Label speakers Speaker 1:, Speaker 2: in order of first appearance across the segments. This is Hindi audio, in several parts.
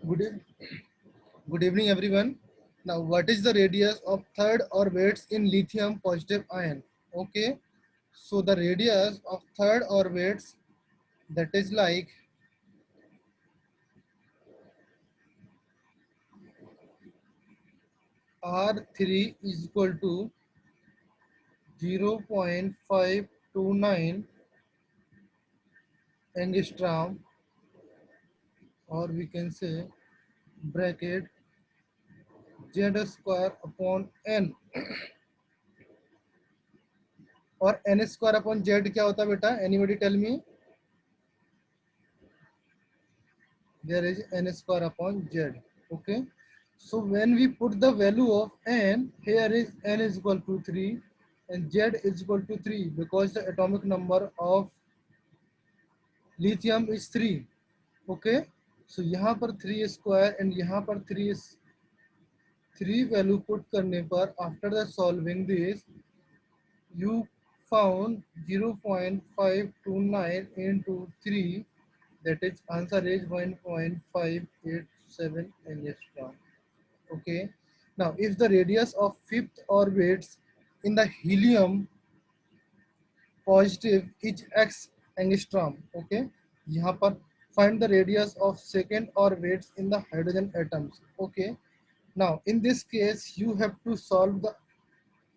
Speaker 1: Good, good evening, everyone. Now, what is the radius of third orbits in lithium positive ion? Okay, so the radius of third orbits, that is like R3 is equal to 0.529 angstrom, or we can say bracket Z square upon N, और N square upon Z क्या होता है बेटा? Anybody tell me? There is N square upon Z. Okay. So when we put the value of N, here is N is equal to 3 and Z is equal to 3 because the atomic number of lithium is 3. Okay. So यहाँ पर 3 square and यहाँ पर 3 value put करने पर after the solving this you found 0.529 into 3, that is answer is 1.587 angstrom. Okay, now if the radius of fifth orbits in the helium positive is x angstrom. Okay, यहाँ पर find the radius of second orbits in the hydrogen atoms. Okay, now in this case you have to solve the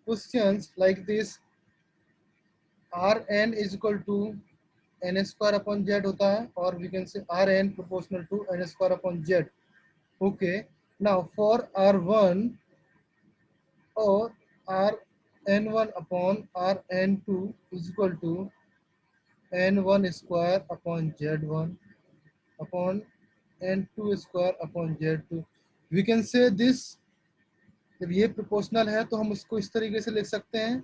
Speaker 1: questions like this. Rn is equal to n square upon z होता है, और we can say Rn proportional to n square upon z. Okay, now for R1 or Rn1 upon Rn2 is equal to n1 square upon z1 upon n2 square upon z2. We can say this, जब ये प्रोपोर्शनल है तो हम उसको इस तरीके से लिख सकते हैं,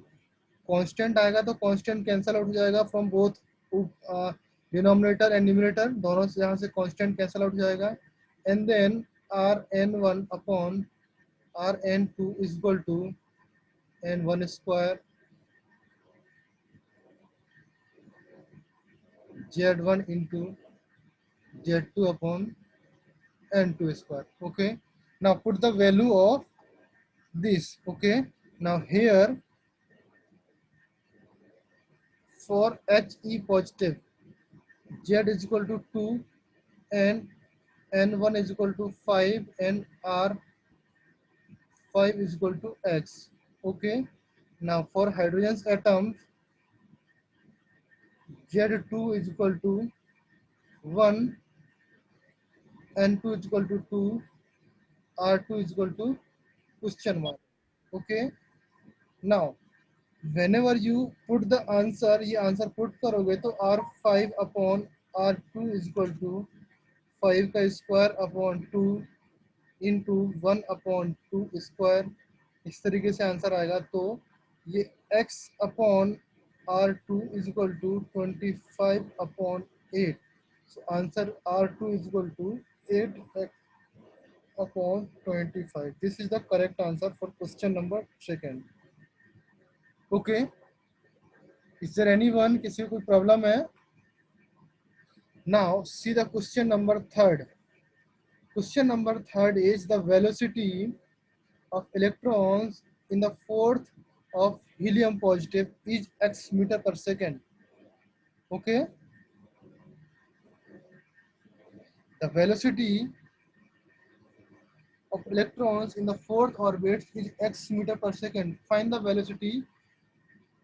Speaker 1: कांस्टेंट आएगा तो कांस्टेंट कैंसिल आउट हो जाएगा from both denominator and numerator, दोनों से यहाँ से कांस्टेंट कैंसिल आउट हो जाएगा, and then Rn1 upon Rn2 is equal to n1 square z1 into z2 upon n2 square. Okay, now put the value of this. Okay, now here for He positive z is equal to 2 and n1 is equal to 5 and R5 is equal to x. Okay, now for hydrogen's atoms z2 is equal to 1, n2 is equal to 2, R2 is equal to question mark. Okay, now whenever you put the answer, ये आंसर पुट करोगे तो R5 upon R2 is equal to 5 का square upon 2 into 1 upon 2 square, इस तरीके से आंसर आएगा. तो ये x upon R2 is equal to 25 upon 8. So answer R2 is equal to 8x upon 25. This is the correct answer for question number second. Okay, is there anyone, किसी को कोई प्रॉब्लम है? Now see the question number third. Question number third is the velocity of electrons in the fourth of helium positive is x meter per second. Okay, the velocity of electrons in the fourth orbit is x meter per second. Find the velocity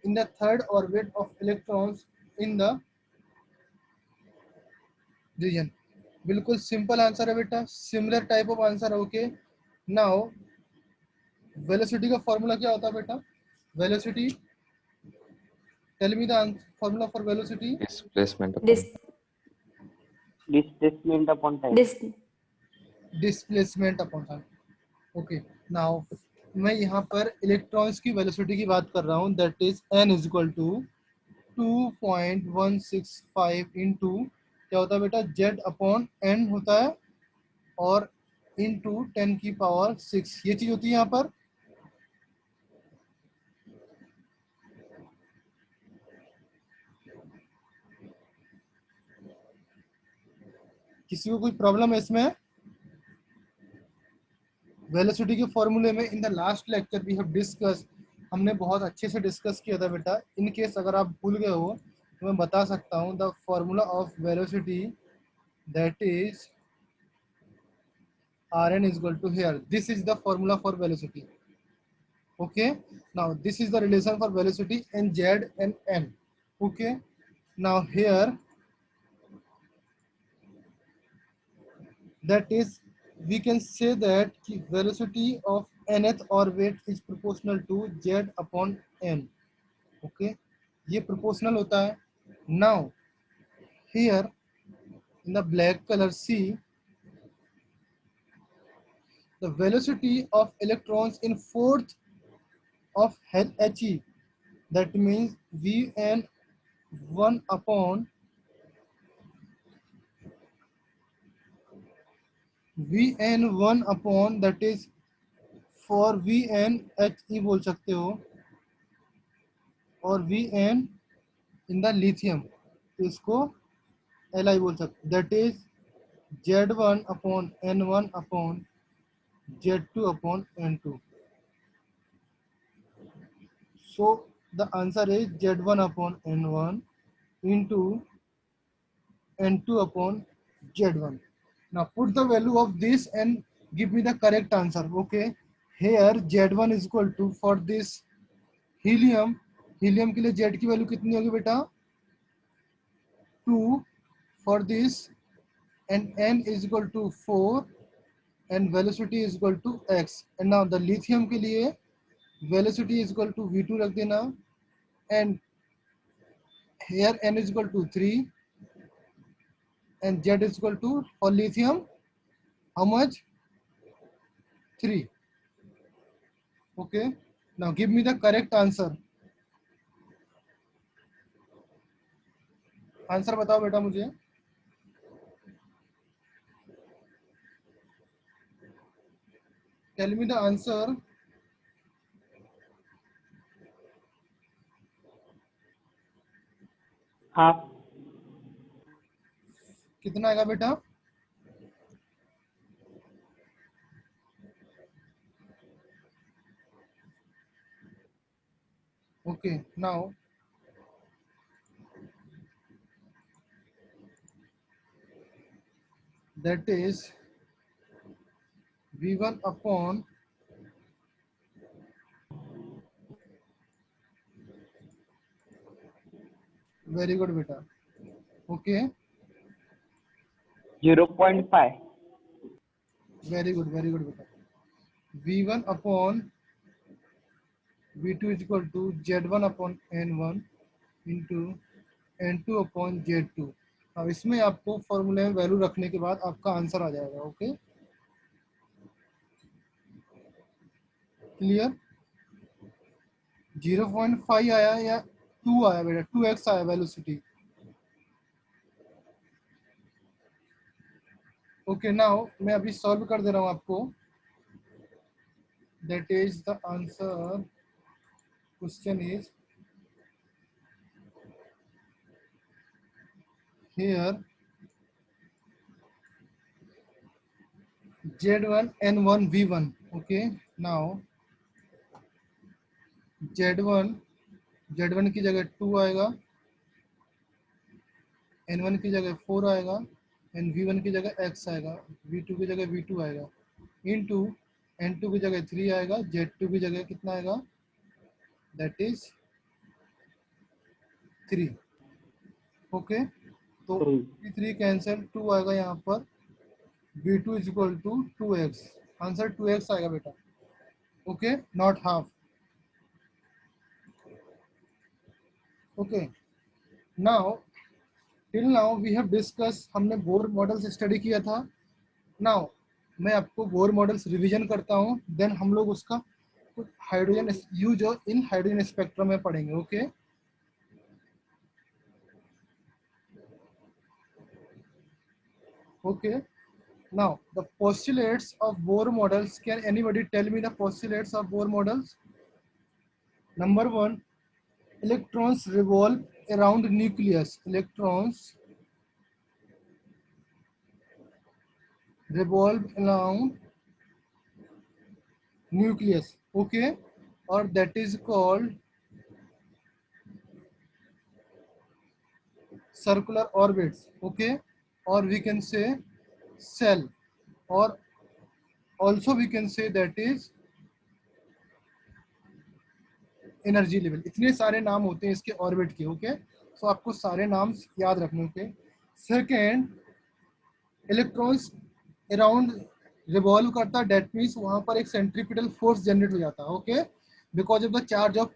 Speaker 1: in the third orbit of electrons in the region. बिल्कुल सिंपल आंसर है बेटा, सिमिलर टाइप ऑफ आंसर है. ओके, नाउ वेलोसिटी का फॉर्मूला क्या होता है बेटा? Velocity, tell me the formula for velocity.
Speaker 2: Displacement upon
Speaker 3: Dis
Speaker 4: displacement upon time.
Speaker 1: Displacement upon time. Okay, now मैं यहाँ पर इलेक्ट्रॉन्स की वेलोसिटी की बात कर रहा हूँ, that is n is equal to 2.165 into क्या होता है बेटा? z अपॉन n होता है, और इंटू 10 की पावर 6, ये चीज होती है यहाँ पर. किसी को कोई प्रॉब्लम है इसमें? वेलोसिटी के फॉर्मूले में in the last lecture we have discuss, हमने बहुत अच्छे से डिस्कस किया था बेटा। इन केस अगर आप भूल गए हो तो मैं बता सकता हूँ, the formula of velocity that is Rn is equal to here. This is the formula for velocity. Okay. Now this is the relation for velocity in Z and N. Okay. Now here that is we can say that velocity of nth orbit is proportional to Z upon N. Okay. ये proportional होता है. Now here in the black color see the velocity of electrons in fourth of He. That means Vn 1 upon that is for Vn He बोल सकते हो, और Vn in the lithium तो इसको Li बोल सकते, that is Z1 upon N1 upon Z2 upon N2. So the answer is Z1 upon N1 into N2 upon Z1. Now put the value of this and give me the correct answer. Okay. Here Z1 is equal to, for this helium, helium के लिए Z की वैल्यू कितनी होगी बेटा 2 for this, and N is equal to 4 and velocity is equal to x. And now the lithium के लिए velocity is equal to V2 रख देना, and here N is equal to 3 and Z is equal to, for lithium how much 3. Okay. Now give me the correct answer. Answer बताओ बेटा मुझे. Tell me the answer.
Speaker 2: Half.
Speaker 1: कितना आएगा बेटा? Okay. Now that is V1 upon, very good beta. Okay,
Speaker 2: 0.5.
Speaker 1: very good beta. V1 upon V2 is equal to Z1 upon N1 into N2 upon Z2. अब इसमें आपको फॉर्मूले में वैल्यू रखने के बाद आपका आंसर आ जाएगा. Okay, clear. 0.5 आया या 2 आया बेटा? 2x आया वेलोसिटी. ओके, नाउ मैं अभी सॉल्व कर दे रहा हूँ आपको. That is the answer. Question is here Z1 N1 V1. Okay, now Z1 की जगह 2 आएगा, N1 की जगह 4 आएगा, एंड V1 की जगह x आएगा, V2 की जगह V2 आएगा, इनटू N2 की जगह 3 आएगा, Z2 की जगह कितना आएगा, दैट इज 3. ओके, तो 3 कैंसिल, 2 आएगा यहाँ पर, V2 is equal to 2x. Answer 2x आएगा बेटा. Okay, not half. Okay, now till now we have discuss, हमने बोर मॉडल्स स्टडी किया था. नाउ मैं आपको बोर मॉडल्स रिवीजन करता हूँ, देन हम लोग उसका कुछ hydrogen use in hydrogen spectrum में पढ़ेंगे. Okay, okay. Now the postulates of Bohr models, can anybody tell me the postulates of Bohr models? Number 1, electrons revolve around nucleus. Electrons revolve around nucleus. Okay, or that is called circular orbits. Okay, or we can say cell, or also we can say that is energy level. इतने सारे नाम होते हैं इसके ऑर्बिट के. ओके, सो आपको सारे नाम याद रखने होंगे. सेकेंड, इलेक्ट्रॉन्स अराउंड रिवॉल्व करता है, डेट मीन्स वहां पर एक सेंट्रीपिटल फोर्स जनरेट हो जाता है. Okay, because of the charge of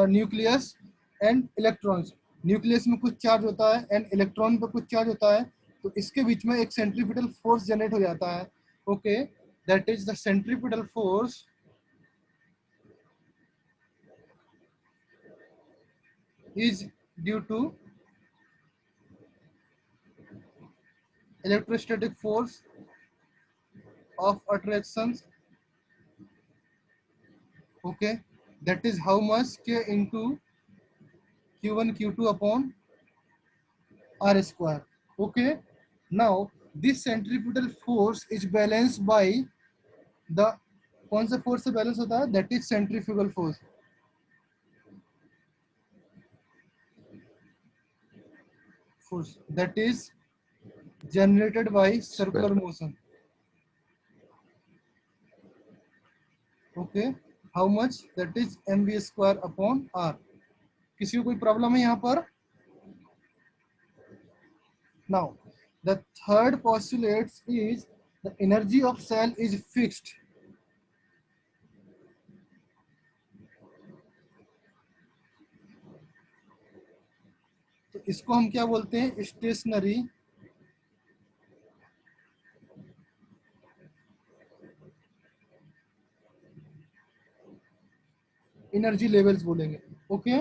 Speaker 1: nucleus and electrons. Nucleus में कुछ चार्ज होता है एंड इलेक्ट्रॉन पर कुछ चार्ज होता है, तो इसके बीच में एक सेंट्रीपिटल फोर्स जनरेट हो जाता है. Okay, that is the centripetal force is due to electrostatic force of attractions. Okay, that is how much k into q1 q2 upon r square. Okay, now this centripetal force is balanced by the, कौन सा फोर्स से बैलेंस होता है, that is centrifugal force that is generated by circular motion. Okay, how much, that is mv square upon r. किसी को कोई प्रॉब्लम है यहाँ पर? Now the third postulate is the energy of cell is fixed. तो इसको हम क्या बोलते हैं, स्टेशनरी एनर्जी लेवल्स बोलेंगे. Okay,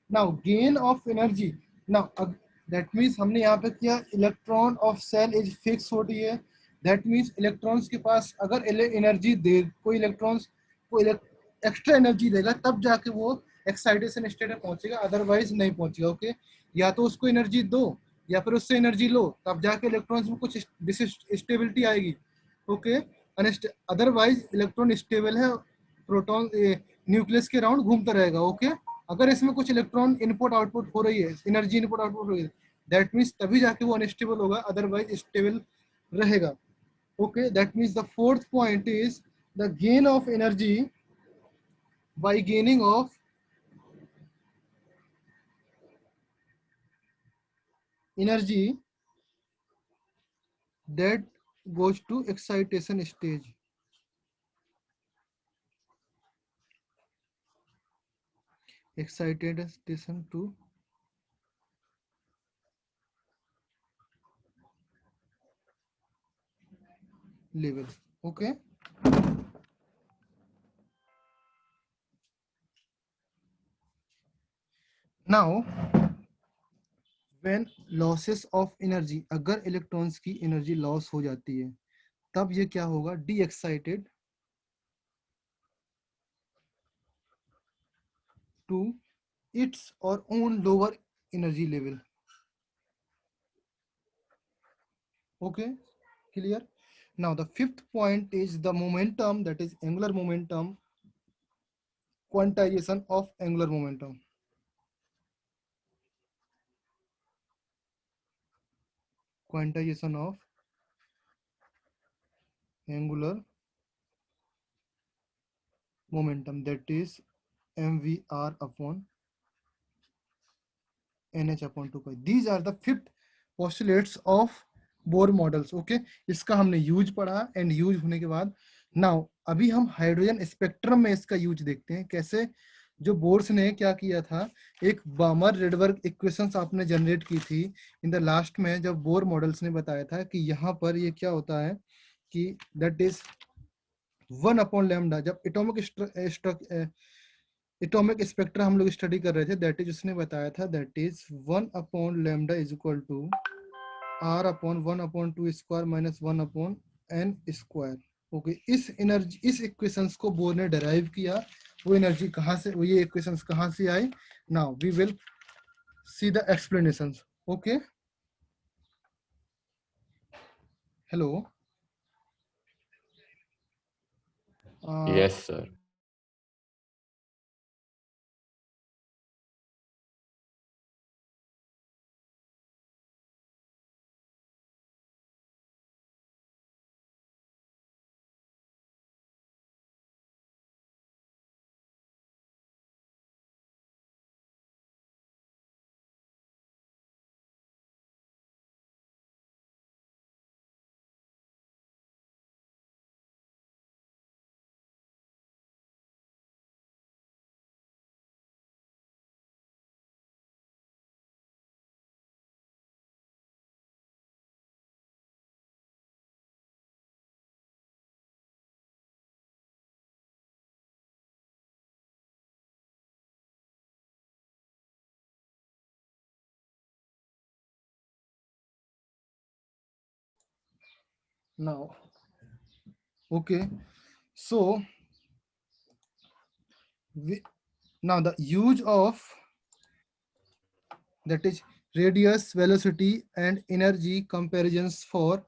Speaker 1: now gain of energy. Now that means हमने यहाँ पे किया electron of cell is fix होती है. दैट मीन्स इलेक्ट्रॉन्स के पास अगर एनर्जी दे, कोई इलेक्ट्रॉन्स को एक्स्ट्रा एनर्जी देगा तब जाके वो एक्साइटेशन स्टेट में पहुंचेगा, अदरवाइज नहीं पहुंचेगा. ओके, या तो उसको एनर्जी दो या फिर उससे एनर्जी लो, तब जाके इलेक्ट्रॉन्स में कुछ स्टेबिलिटी आएगी. ओके, अदरवाइज इलेक्ट्रॉन स्टेबल है, प्रोटॉन न्यूक्लियस के राउंड घूमता रहेगा. ओके, अगर इसमें कुछ इलेक्ट्रॉन इनपुट आउटपुट हो रही है, एनर्जी इनपुट आउटपुट हो रही है, दैट मीन्स तभी जाके वो अनस्टेबल होगा, अदरवाइज स्टेबल रहेगा. Okay, that means the fourth point is the gain of energy by gaining of energy that goes to excitation stage. Excitation to level. Okay, now when losses of energy, अगर इलेक्ट्रॉन्स की एनर्जी लॉस हो जाती है तब ये क्या होगा, डी एक्साइटेड टू इट्स और own lower energy level. Okay, clear. Now the fifth point is the momentum, that is angular momentum, quantization of angular momentum. Quantization of angular momentum, that is mvr upon nh upon 2 pi. These are the fifth postulates of bore models. Okay, इसका हमने यूज पढ़ा एंड यूज होने के बाद नाउ अभी हम हाइड्रोजन स्पेक्ट्रम में इसका यूज देखते हैं. कैसे, जो बोर्स ने क्या किया था, एक बामर रेडबर्ग इक्वेशंस आपने जनरेट की थी इन द लास्ट में, जब बोर मॉडल्स ने बताया था कि यहाँ पर ये क्या होता है कि दैट इज 1 अपॉन लैम्डा. जब एटॉमिक स्पेक्ट्रा हम लोग स्टडी कर रहे थे, दैट इज उसने बताया था that is 1 upon lambda is equal to r upon 1 upon 2 square minus 1 upon n square. Okay, इस एनर्जी, इस इक्वेशंस को बोर ने डेराइव किया. वो एनर्जी कहाँ से, वो ये इक्वेशंस कहाँ से आई, now we will see the explanations. Okay, hello,
Speaker 2: Yes, sir.
Speaker 1: Now, okay, so we, now the use of, that is, radius, velocity, and energy comparisons for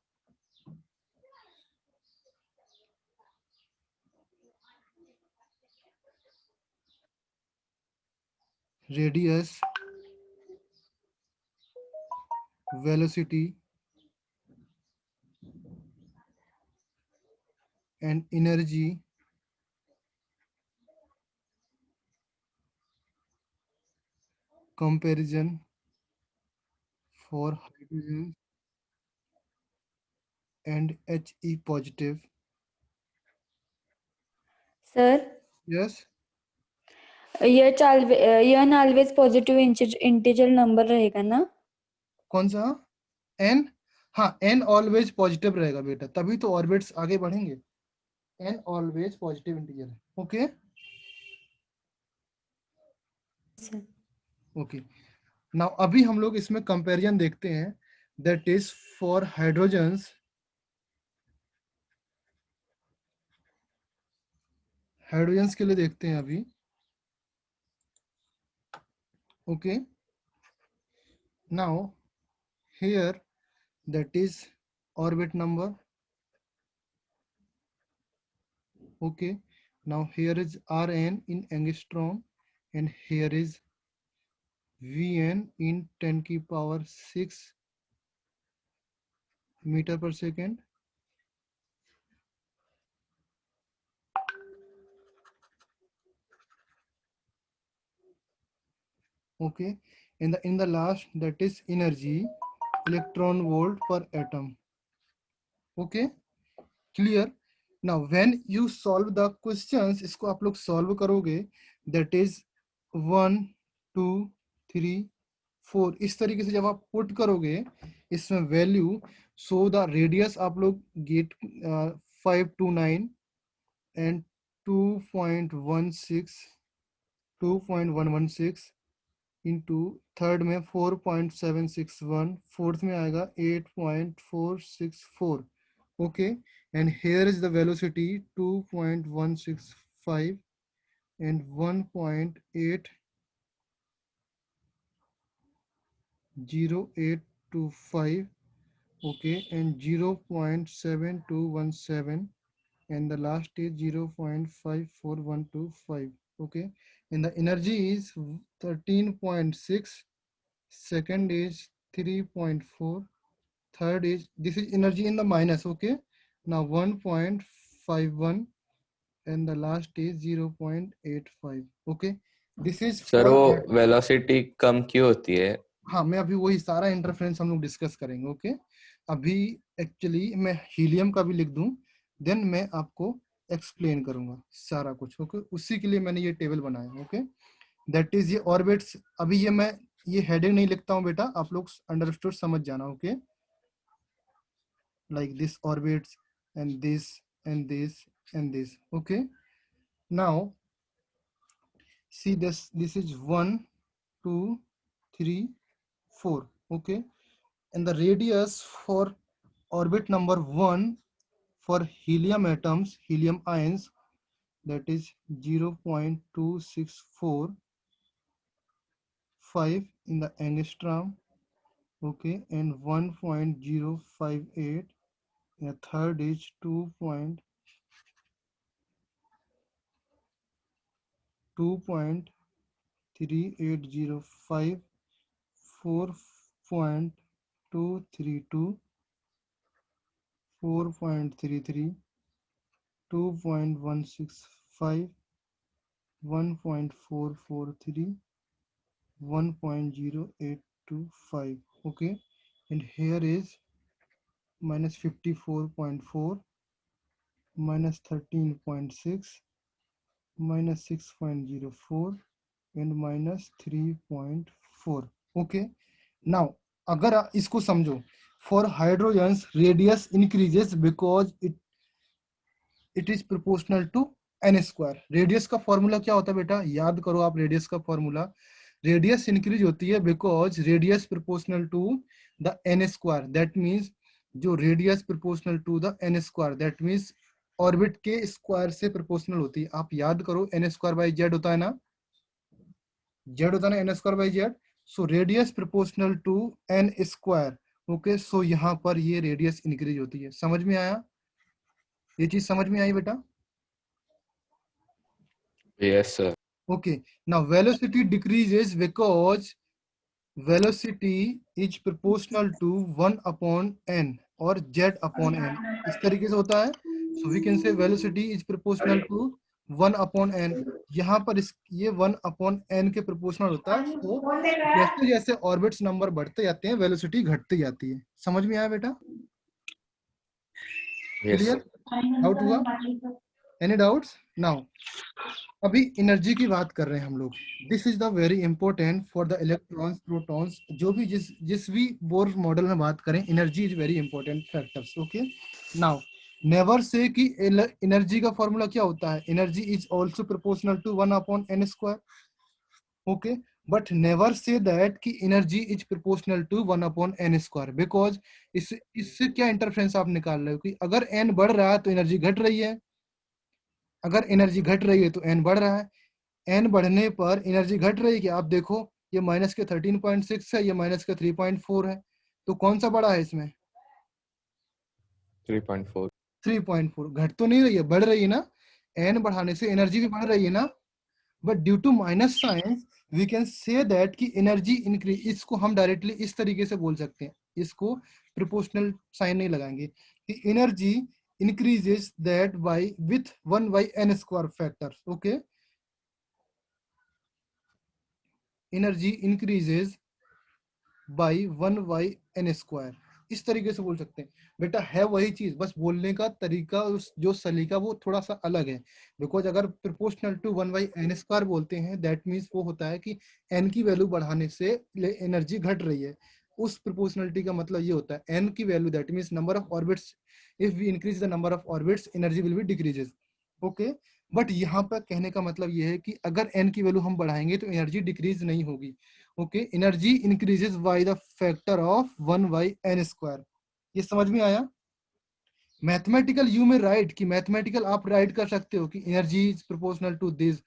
Speaker 1: radius, velocity, and energy comparison for hydrogen and He positive.
Speaker 3: Sir
Speaker 1: Yes,
Speaker 3: यह ऑलवेज पॉजिटिव इंटीजर नंबर रहेगा ना?
Speaker 1: कौन सा? एन, हाँ एन ऑलवेज पॉजिटिव रहेगा बेटा, तभी तो ऑर्बिट्स आगे बढ़ेंगे। एन ऑलवेज पॉजिटिव इंटीजर है। ओके
Speaker 3: सर
Speaker 1: ओके, नाउ अभी हम लोग इसमें कंपैरिजन देखते हैं, that is for hydrogens, hydrogens के लिए देखते हैं अभी। Okay, now here, that is orbit number. Okay, now here is Rn in angstrom, and here is Vn in 10 की power 6 meter per second. Okay, in the last, that is energy, electron volt per atom. Okay, clear? Now when you solve the questions, इसको आप लोग solve करोगे, that is 1 2 3 4, इस तरीके से जब आप पुट करोगे इसमें वैल्यू, सो द रेडियस आप लोग गेट 529 एंड 2.16 2.116 इंटू, थर्ड में 4.761, फोर्थ में आएगा 8.464. Okay, and here is the velocity 2.165 and 1.80825. okay, and 0.7217, and the last is 0.54125. okay, and the energy is 13.6, second is 3.4, third is, this is energy in the minus. okay, now 1.51, and the last is 0.85. okay, this is
Speaker 2: sir
Speaker 1: for
Speaker 2: वो वेलोसिटी कम क्यों होती है?
Speaker 1: हाँ, मैं अभी वही सारा इंटरफेरेंस हम लोग डिस्कस करेंगे। ओके, अभी एक्चुअली मैं हीलियम का भी लिख दूं, देन मैं आपको एक्सप्लेन करूंगा सारा कुछ। ओके, उसी के लिए मैंने ये टेबल बनाया। ओके, दैट इज ये ऑर्बिट्स। अभी ये मैं ये हेडिंग नहीं लिखता हूँ बेटा, आप लोग अंडरस्टूड समझ जाना। Okay, like this orbits and this and this and this. Okay, now see this is 1 2 3 4. okay, and the radius for orbit number 1 for helium atoms, helium ions, that is 0.2645 in the angstrom. okay, and 1.058, and the third is 2.3805, 4.232, 4.33, 2.165, 1.443, 1.0825. Okay, and here is minus 54.4, minus 13.6, minus 6.04 and minus 3.4. Okay, now अगर इसको समझो, for hydrogens radius increases because it is proportional to n square. Radius का फॉर्मूला क्या होता है बेटा, याद करो आप रेडियस का फॉर्मूला. रेडियस इंक्रीज होती है because radius proportional to the n square. That means जो radius proportional to the n square, that means orbit के स्क्वायर से प्रोपोर्शनल होती है. आप याद करो n स्क्वायर बाई जेड होता है ना, जेड होता है ना n square by Z. So radius proportional to n square. Okay, so यहाँ पर ये रेडियस इंक्रीज होती है. समझ में आया, ये चीज समझ में आई बेटा?
Speaker 2: Yes, sir.
Speaker 1: Okay, now velocity decreases because velocity is proportional to 1 upon n or z upon n. इस तरीके से होता है. So we can say velocity is proportional to 1 upon n. यहाँ पर ये 1 upon n के proportional होता है. So जैसे जैसे ऑर्बिट्स नंबर बढ़ते जाते हैं वेलोसिटी घटती जाती है. समझ में आया बेटा?
Speaker 2: Yes,
Speaker 1: clear?
Speaker 2: sir.
Speaker 1: डाउट हुआ? Any doubts? नाउ अभी एनर्जी की बात कर रहे हैं हम लोग. This is the very important for the electrons, protons. जो भी जिस भी बोर मॉडल में बात करें, energy is very important factors. Okay, now never say कि एनर्जी का फॉर्मूला क्या होता है. Energy is also proportional to 1 upon n square. Okay, but never say that कि energy is proportional to 1 upon n square. Because इससे क्या इंटरफेरेंस आप निकाल रहे हो कि अगर n बढ़ रहा है तो एनर्जी घट रही है, अगर एनर्जी घट रही है तो n बढ़ रहा है. n बढ़ने पर एनर्जी घट रही है कि आप देखो ये माइनस के 13.6 है, ये माइनस का 3.4 है. तो कौन सा बड़ा है इसमें?
Speaker 2: 3.4.
Speaker 1: 3.4. घट तो नहीं रही है, बढ़ रही है ना. n बढ़ाने से एनर्जी भी बढ़ रही है ना. But due to minus sign we can say that कि एनर्जी इंक्रीज. इसको हम डायरेक्टली इस तरीके से बोल सकते हैं, इसको प्रोपोर्शनल साइन नहीं लगाएंगे कि energy increases that by with 1 by n square factor. Okay, energy increases by 1 by n square. इस तरीके से बोल सकते हैं बेटा. है वही चीज, बस बोलने का तरीका, जो सलीका वो थोड़ा सा अलग है. बिकॉज अगर proportional to 1 by n square बोलते हैं दैट मीन्स वो होता है कि n की वैल्यू बढ़ाने से एनर्जी घट रही है. उस प्रोपोर्शनलिटी का मतलब ये होता है n की value, that means number of orbits. If we increase the number of orbits energy will be decreases. Okay, but यहाँ पर कहने का मतलब ये है कि अगर n की वैल्यू हम बढ़ाएंगे तो एनर्जी डिक्रीज नहीं होगी. Okay, energy increases by the factor of 1 by n square. ये समझ में आया? मैथमेटिकल यू में राइट कि मैथमेटिकल आप राइट कर सकते हो कि energy is proportional to this,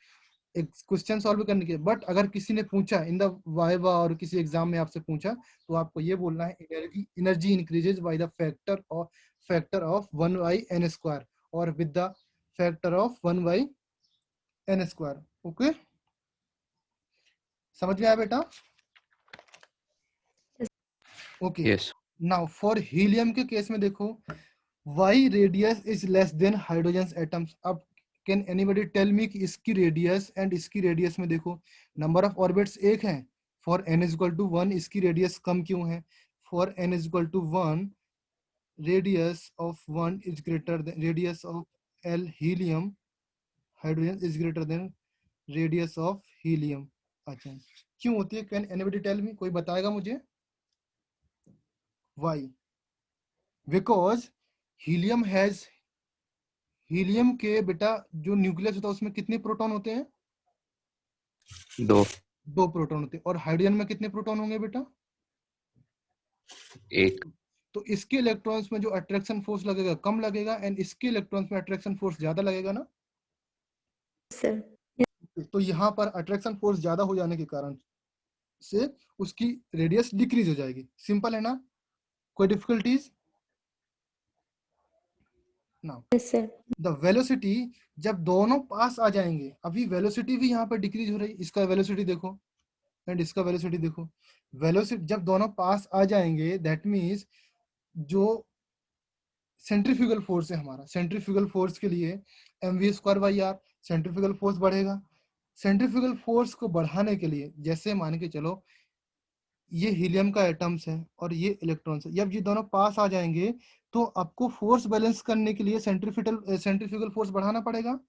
Speaker 1: एक क्वेश्चन सॉल्व करने के. बट अगर किसी ने पूछा इन द वाइवा और किसी एग्जाम में आपसे पूछा तो आपको ये बोलना है energy increases by the factor of 1 by n square और with the factor of 1 by n square. Okay, समझ में आया बेटा? Okay,
Speaker 2: Yes.
Speaker 1: Now for helium के केस में देखो, why radius is less than hydrogen atoms. अब कैन एनीबॉडी टेल मी कि इसकी रेडियस एंड इसकी रेडियस में देखो नंबर ऑफ ऑर्बिट्स एक है. For n is equal to 1 इसकी रेडियस कम क्यों है? For n is equal to 1 radius of 1 is greater than radius of l helium, hydrogen is greater than radius of helium. अच्छा, क्यों होती है? कैन एनीबॉडी टेल मी, कोई बताएगा मुझे? Why? Because helium has, helium के बेटा जो न्यूक्लियस होता है उसमें कितने प्रोटॉन होते हैं?
Speaker 2: 2.
Speaker 1: 2 प्रोटॉन होते हैं. और हाइड्रोजन में कितने प्रोटॉन होंगे बेटा?
Speaker 2: 1.
Speaker 1: तो इसके इलेक्ट्रॉन्स में जो अट्रैक्शन फोर्स लगेगा कम लगेगा एंड इसके इलेक्ट्रॉन्स में अट्रैक्शन फोर्स ज्यादा लगेगा ना.
Speaker 3: सर.
Speaker 1: तो यहाँ पर अट्रैक्शन फोर्स ज्यादा हो जाने के कारण से उसकी रेडियस डिक्रीज हो जाएगी. सिंपल है ना? कोई difficulties? Now
Speaker 3: yes sir.
Speaker 1: The velocity जब दोनों पास आ जाएंगे, अभी वेलोसिटी भी यहाँ पर डिक्रीज हो रही है, इसका वेलोसिटी देखो एंड इसका वेलोसिटी देखो, वेलोसिटी जब दोनों पास आ जाएंगे दैट मीन्स जो सेंट्रीफ्यूगल फोर्स है हमारा, सेंट्रीफ्यूगल फोर्स के लिए mv²/r सेंट्रीफ्यूगल फोर्स बढ़ेगा। सेंट्रीफ्यूगल फोर्स को बढ़ाने के लिए जैसे मान के चलो ये हीलियम का एटम्स है और ये इलेक्ट्रॉन्स है, जब ये दोनों पास आ जाएंगे तो आपको फोर्स बैलेंस करने के लिए सेंट्रीफ्यूगल फोर्स बढ़ाना पड़ेगा।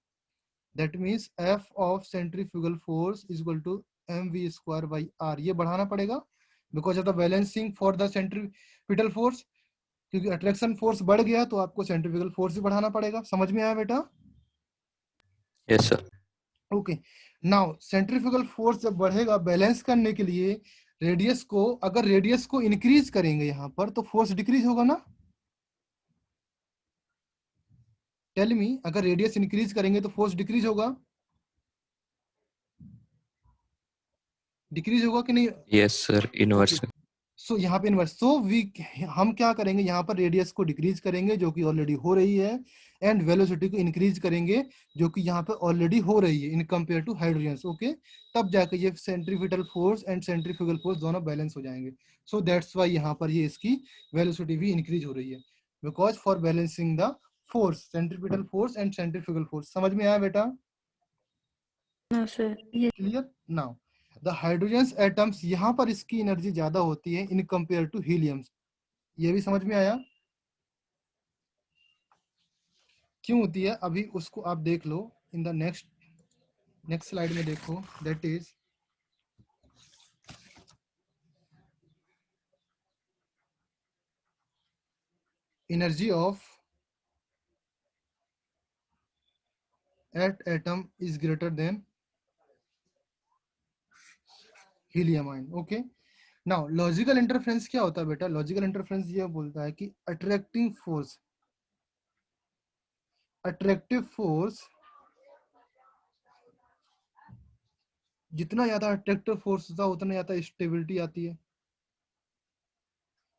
Speaker 1: That means F of centrifugal force is equal to mv²/r, ये बढ़ाना पड़ेगा because of the balancing for the centripetal force, क्योंकि अट्रैक्शन फोर्स बढ़ गया तो आपको सेंट्रीफ्यूगल फोर्स भी बढ़ाना पड़ेगा। समझ में आया बेटा?
Speaker 2: Yes, sir.
Speaker 1: Okay, now centrifugal force जब बढ़ेगा बैलेंस करने के लिए रेडियस को, अगर रेडियस को इंक्रीज करेंगे यहाँ पर तो फोर्स डिक्रीज होगा ना? टेल मी, अगर रेडियस इंक्रीज करेंगे तो फोर्स डिक्रीज होगा, डिक्रीज होगा कि नहीं?
Speaker 2: Yes, sir. Inverse.
Speaker 1: सो यहाँ पे इनवर्स, सो वी हम क्या करेंगे यहाँ पर रेडियस को डिक्रीज करेंगे जो कि ऑलरेडी हो रही है, एंड वेलोसिटी को इंक्रीज करेंगे जो कि यहाँ पे ऑलरेडी हो रही है in compare to hydrogen. Okay, तब जाके ये centripetal force and centrifugal force दोनों बैलेंस हो जाएंगे। सो दैट्स वाई यहाँ पर ये इसकी वेलोसिटी भी इंक्रीज हो रही है, because for balancing the force, centripetal force and centrifugal force. समझ में आया बेटा?
Speaker 3: No sir. Yes.
Speaker 1: Clear? Now the hydrogen atoms, यहाँ पर इसकी एनर्जी ज्यादा होती है इन कंपेयर टू हीलियम्स, ये भी समझ में आया? क्यों होती है अभी उसको आप देख लो इन द नेक्स्ट स्लाइड में देखो, that is energy of at atom is greater than helium ion. Okay, now logical interference क्या होता है बेटा? लॉजिकल इंटरफेरेंस ये बोलता है कि अट्रैक्टिव फोर्स जितना ज्यादा अट्रैक्टिव फोर्स होता है उतना ज्यादा स्टेबिलिटी आती है।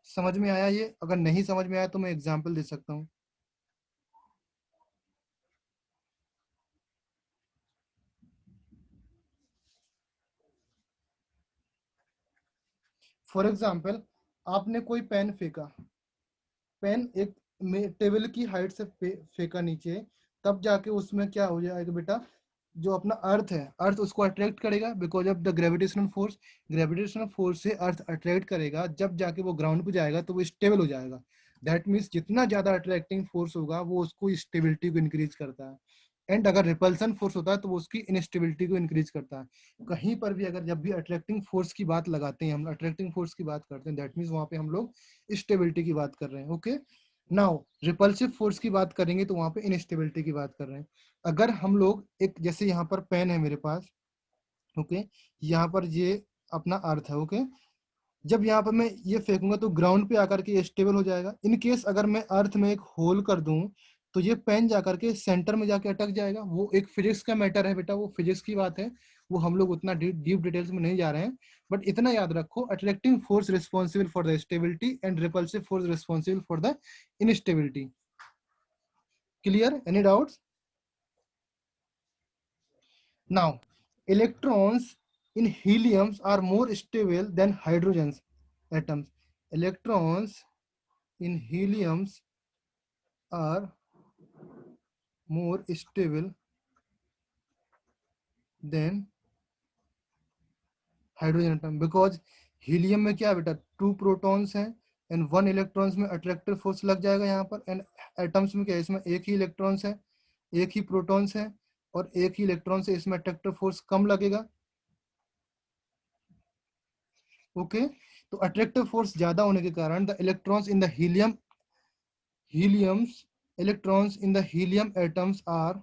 Speaker 1: समझ में आया ये? अगर नहीं समझ में आया तो मैं एग्जांपल दे सकता हूँ। फॉर एग्जाम्पल आपने कोई पेन फेंका, पेन एक टेबल की हाइट से फेंका नीचे, तब जाके उसमें क्या हो जाएगा बेटा? जो अपना अर्थ है, अर्थ उसको अट्रैक्ट करेगा because of the gravitational force, gravitational force से अर्थ अट्रैक्ट करेगा, जब जाके वो ग्राउंड पे जाएगा तो वो स्टेबल हो जाएगा। दैट मीन्स जितना ज्यादा अट्रैक्टिंग फोर्स होगा वो उसको स्टेबिलिटी को इंक्रीज करता है, एंड अगर रिपल्सन फोर्स होता है तो वो उसकी इनस्टेबिलिटी को इंक्रीज करता है। कहीं पर भी अगर जब भी अट्रैक्टिंग फोर्स की बात लगाते हैं, हम अट्रैक्टिंग फोर्स की बात करते हैं, दैट मीन्स वहां पे हम लोग स्टेबिलिटी की बात कर रहे हैं। ओके, नाउ रिपल्सिव फोर्स की बात करेंगे तो वहां पे इनस्टेबिलिटी की बात कर रहे हैं। अगर हम लोग एक, जैसे यहाँ पर पेन है मेरे पास, ओके, यहाँ पर ये अपना अर्थ है, ओके, जब यहाँ पर मैं ये फेंकूंगा तो ग्राउंड पे आकर के ये स्टेबल हो जाएगा। इन केस अगर मैं अर्थ में एक होल कर दूं तो ये पेन जाकर के सेंटर में जाके अटक जाएगा। वो एक फिजिक्स का मैटर है बेटा, वो फिजिक्स की बात है, वो हम लोग उतना डीप डिटेल्स में नहीं जा रहे हैं, बट इतना याद रखो, attracting force responsible for the stability and repulsive force responsible for the instability. Clear? Any doubts? Now, electrons in heliums are more stable than hydrogen atoms. Electrons in heliums are more stable than hydrogen atom because helium में क्या बेटा, 2 प्रोटॉन्स हैं एंड 1 इलेक्ट्रॉन्स में अट्रैक्टिव फोर्स लग जाएगा यहाँ पर, एंड एटम्स में क्या है, इसमें एक ही इलेक्ट्रॉन्स है, एक ही प्रोटॉन्स है और एक ही इलेक्ट्रॉन से, इसमें अट्रैक्टिव फोर्स कम लगेगा। ओके, तो अट्रैक्टिव फोर्स ज्यादा होने के कारण the electrons in the heliums electrons in the helium atoms are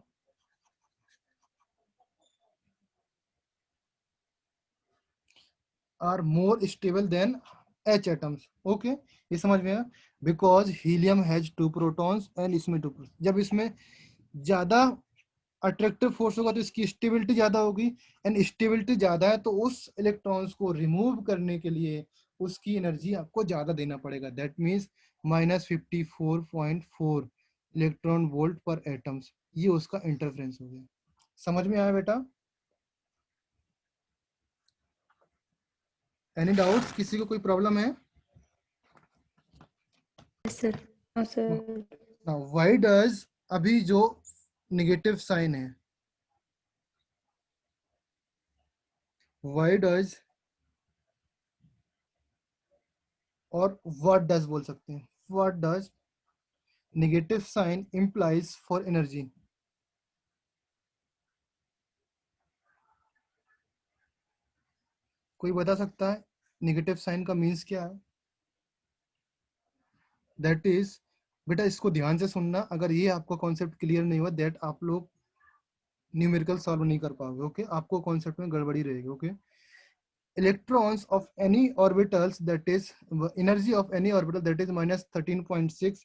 Speaker 1: more stable than H atoms. Okay, ये समझ में आया? Because helium has 2 protons and इसमें 2 प्रोटॉन्स, जब इसमें ज्यादा अट्रैक्टिव फोर्स होगा तो इसकी स्टेबिलिटी ज्यादा होगी, एंड स्टेबिलिटी ज्यादा है तो उस इलेक्ट्रॉन्स को रिमूव करने के लिए उसकी एनर्जी आपको ज्यादा देना पड़ेगा। दैट मीन्स -54.4 इलेक्ट्रॉन वोल्ट पर एटम्स, ये उसका इंटरफेरेंस हो गया। समझ में आया बेटा? Any doubts? किसी को कोई प्रॉब्लम है?
Speaker 3: Sir sir
Speaker 1: now why does, अभी जो नेगेटिव साइन है, व्हाई डज और व्हाट डज बोल सकते हैं, what does negative sign implies for energy? कोई बता सकता है नेगेटिव साइन का मीन्स क्या है? दैट इज, बेटा इसको ध्यान से सुनना, अगर ये आपका कॉन्सेप्ट क्लियर नहीं हुआ दैट आप लोग न्यूमेरिकल सॉल्व नहीं कर पाओगे। ओके, आपको कॉन्सेप्ट में गड़बड़ी रहेगी। Okay, electrons of any orbitals, that is energy of any orbital, that is minus 13.6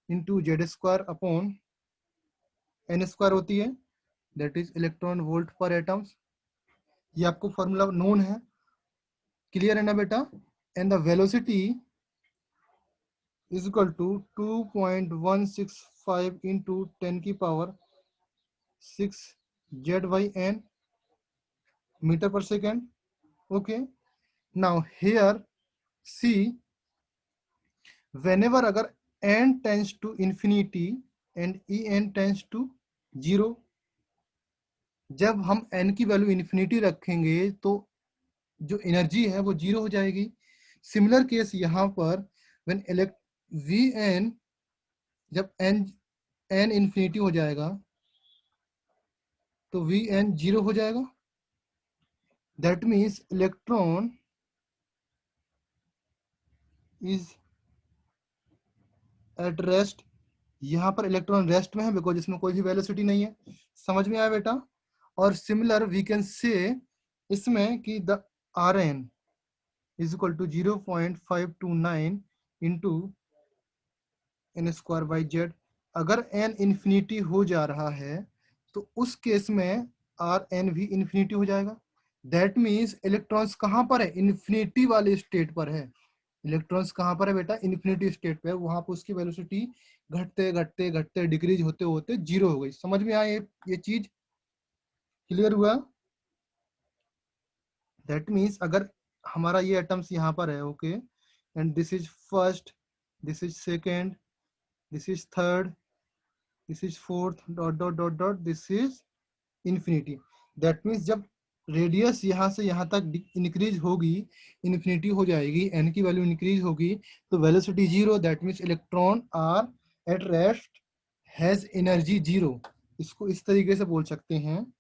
Speaker 1: into z square upon n square होती है, that is electron volt per atoms। ये आपको फॉर्मूला नोन है, क्लियर है ना बेटा? And the velocity is equal to 2.165 into 10 की power 6 z/n meter per second. Okay, now here see, whenever अगर n tends to infinity and en tends to 0, जब हम n की वैल्यू इन्फिनिटी रखेंगे तो जो एनर्जी है वो 0 हो जाएगी। सिमिलर केस यहाँ पर व्हेन Vn, जब n इन्फिनिटी हो जाएगा तो Vn 0 हो जाएगा। That means electron is at rest. यहाँ पर इलेक्ट्रॉन रेस्ट में है बिकॉज इसमें कोई भी वेलोसिटी नहीं है। समझ में आया बेटा? और सिमिलर वी कैन से इसमें कि the Rn is equal to 0.529 into n square by Z. अगर n इन्फिनिटी हो जा रहा है तो उस केस में Rn भी इन्फिनिटी हो जाएगा। दैट मीन्स इलेक्ट्रॉन्स कहाँ पर है? इन्फिनिटी वाले स्टेट पर है। इलेक्ट्रॉन्स कहाँ पर है बेटा? इन्फिनिटी स्टेट पे है। वहां पर उसकी वेलोसिटी घटते घटते घटते डिक्रीज होते होते 0 हो गई। समझ में आया ये चीज? क्लियर हुआ? दैट मीन्स अगर हमारा ये एटम्स यहाँ पर है, okay, and this is first, this is second, this is third, this is fourth, dot dot dot dot, this is infinity. That means जब रेडियस यहाँ से यहाँ तक इंक्रीज होगी, इन्फिनिटी हो जाएगी, एन की वैल्यू इंक्रीज होगी तो velocity 0। That means electron are at rest, has energy 0। इसको इस तरीके से बोल सकते हैं,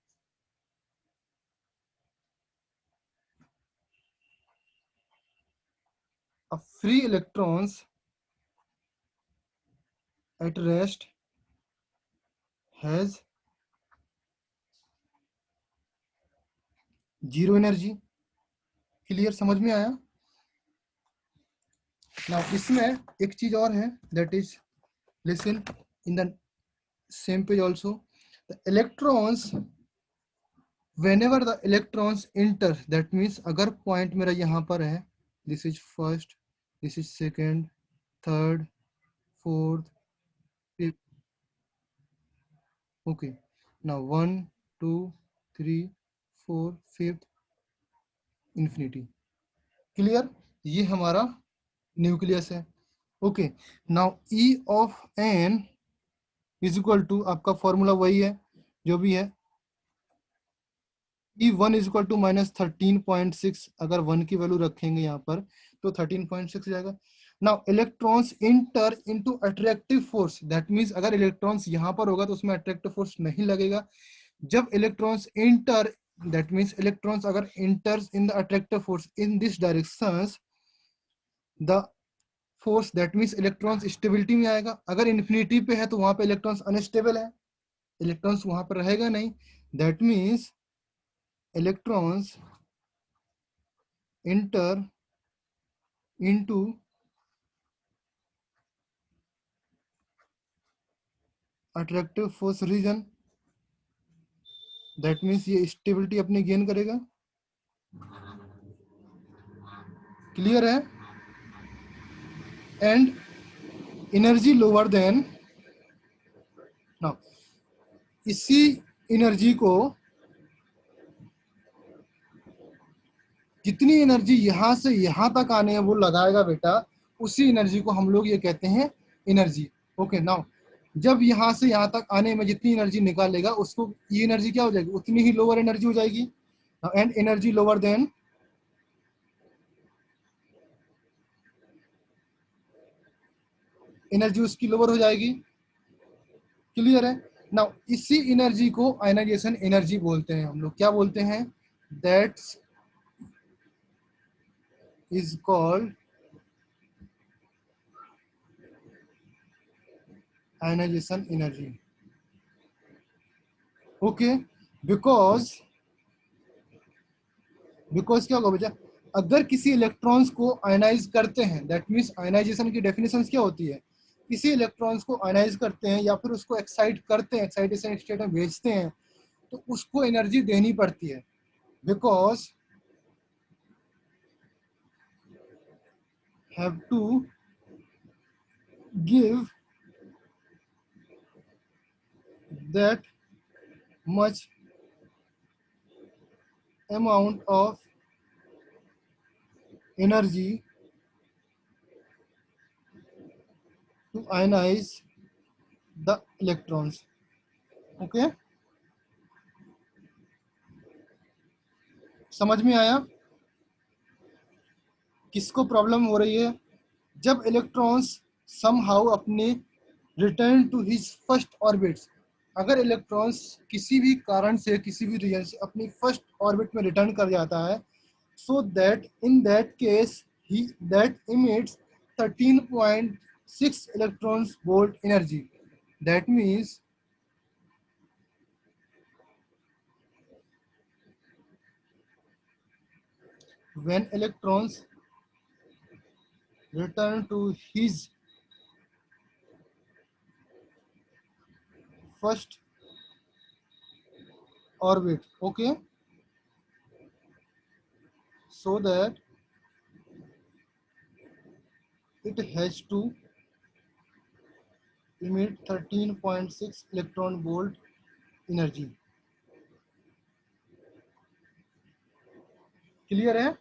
Speaker 1: free electrons at rest has 0 energy. Clear? समझ में आया? ना इसमें एक चीज और है, that is listen in the same page also, the electrons whenever the electrons enter, that means अगर पॉइंट मेरा यहाँ पर है, this is first, this is second, third, fourth, fifth, okay, now 1 2 3 4 5th, infinity। Clear? ये हमारा न्यूक्लियस है। Okay, now E of n is equal to, आपका फॉर्मूला वही है जो भी है, E1 is equal to minus 13.6। अगर 1 की वैल्यू रखेंगे यहाँ पर तो 13.6 जाएगा। Now electrons inter into attractive force, that means अगर इलेक्ट्रॉन्स यहाँ पर होगा तो उसमें अट्रैक्टिव फोर्स नहीं लगेगा। जब electrons enter, that means electrons अगर enters in the attractive force in this directions, the force, that means electrons stability में आएगा। अगर इन्फिनिटी पे है तो वहां पे इलेक्ट्रॉन्स अनस्टेबल है, इलेक्ट्रॉन्स वहां पर रहेगा नहीं। That means electrons enter into attractive force region, that means ये स्टेबिलिटी अपनी गेन करेगा। क्लियर है? And energy lower than now इसी एनर्जी को, जितनी एनर्जी यहाँ से यहाँ तक आने है वो लगाएगा बेटा, उसी एनर्जी को हम लोग ये कहते हैं एनर्जी। ओके, नाउ जब यहाँ से यहाँ तक आने में जितनी एनर्जी निकालेगा उसको, ये एनर्जी क्या हो जाएगी, उतनी ही लोअर एनर्जी हो जाएगी। And energy lower than energy उसकी लोअर हो जाएगी। क्लियर है? नाउ इसी एनर्जी को आयनाइजेशन एनर्जी बोलते हैं हम लोग। क्या बोलते हैं? That's is called ionization energy. Okay, because क्या होगा बेटा, अगर किसी इलेक्ट्रॉन्स को आयनाइज करते हैं, दैट मीन्स आयनाइजेशन की डेफिनेशन क्या होती है, किसी इलेक्ट्रॉन्स को आयनाइज करते हैं या फिर उसको एक्साइट करते हैं, एक्साइटेशन स्टेट में भेजते हैं, तो उसको एनर्जी देनी पड़ती है। Because have to give that much amount of energy to ionize the electrons. Okay, समझ में आया? किसको प्रॉब्लम हो रही है? जब इलेक्ट्रॉन्स समहाउ अपने return to his first orbits, अगर इलेक्ट्रॉन्स किसी भी कारण से, किसी भी रीजन से अपनी फर्स्ट ऑर्बिट में रिटर्न कर जाता है, so that in that case he that emits 13.6 electrons volt energy. That means when electrons return to his first orbit, okay, so that it has to emit 13.6 electron volt energy. Clear है?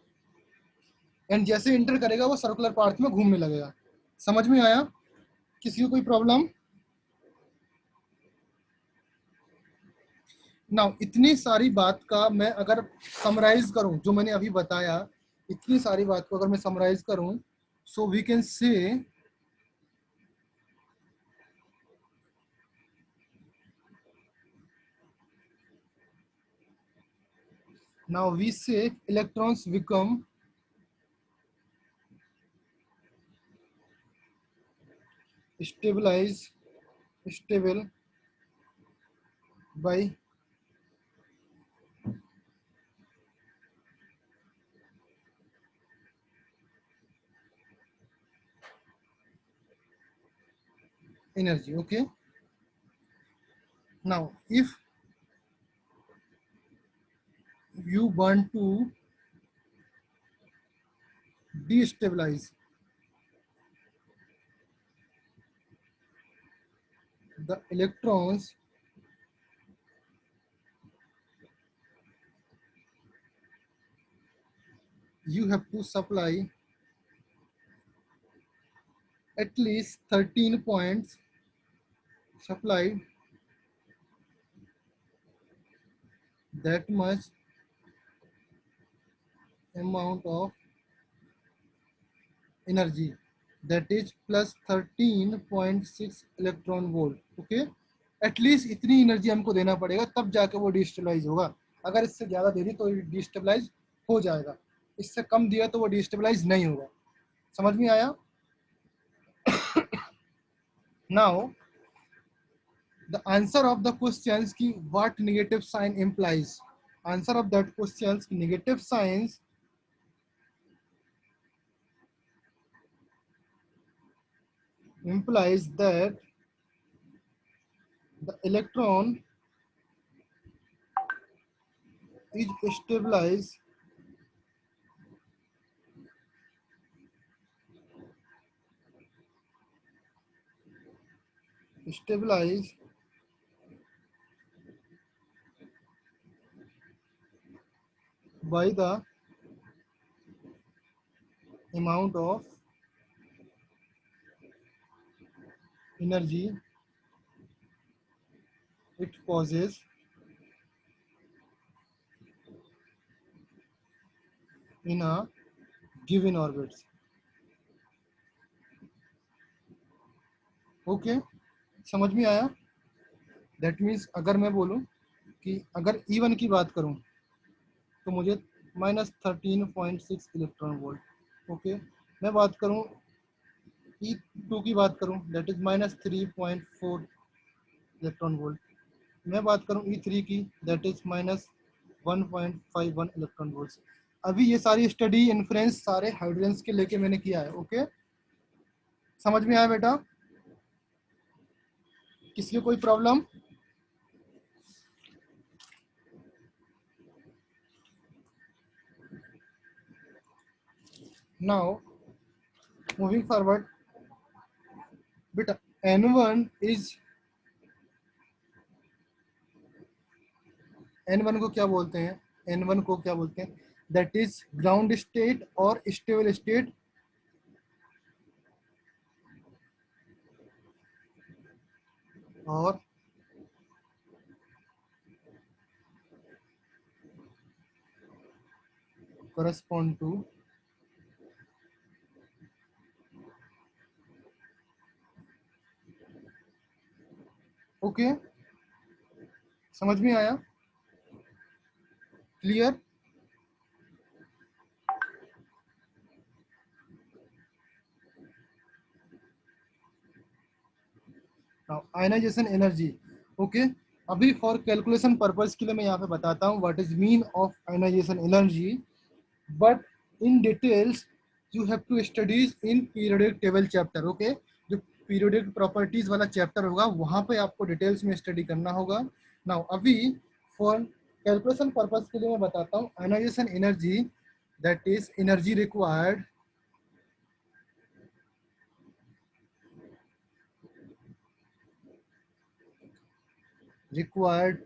Speaker 1: एंड जैसे इंटर करेगा वो सर्कुलर पार्ट में घूमने लगेगा। समझ में आया? किसी को कोई प्रॉब्लम? नाउ इतनी सारी बात का मैं अगर समराइज करूं, जो मैंने अभी बताया, इतनी सारी बात को अगर मैं समराइज करूं, so we can say now we say electrons become stable by energy. Okay, now if you want to destabilize the electrons, you have to supply at least 13 points, supply that much amount of energy, that is plus 13.6 electron volt. Okay, at least इतनी एनर्जी हमको देना पड़ेगा, तब जाके वो डिस्टेबलाइज होगा। अगर इससे ज्यादा दे दी तो डिस्टेबलाइज हो जाएगा, इससे कम दिया तो वो डिस्टेबलाइज नहीं होगा। समझ में आया? Now the answer of the questions ki what negative sign implies, answer of that questions ki negative signs implies that the electron is stabilized by the amount of energy it possesses in a given orbit. Okay, समझ में आया? दैट मीन्स अगर मैं बोलूं कि अगर E1 की बात करूं तो मुझे -13.6 इलेक्ट्रॉन वोल्ट. ओके, मैं बात करूं E2 की बात करूं दैट इज -3.4 इलेक्ट्रॉन वोल्ट. मैं बात करूं E3 की दैट इज -1.51 इलेक्ट्रॉन वोल्ट. अभी ये सारी स्टडी इन्फ्लुएंस सारे हाइड्रोजन्स के लेके मैंने किया है. ओके, समझ में आया बेटा? किसी को कोई problem? Now moving forward, beta N1 को क्या बोलते हैं? N1 को क्या बोलते हैं? That is ground state और stable state और correspond to ओके, समझ में आया? Clear? Now ionization energy. Okay, अभी फॉर कैलकुलेशन पर्पस के लिए मैं यहाँ पे बताता हूँ what is mean of ionization energy, but in details you have to studies in periodic table chapter. Okay, जो पीरियोडिक प्रॉपर्टीज वाला चैप्टर होगा वहाँ पे आपको डिटेल्स में स्टडी करना होगा. नाउ अभी फॉर कैलकुलेशन पर्पस के लिए मैं बताता हूँ ionization energy, that is energy required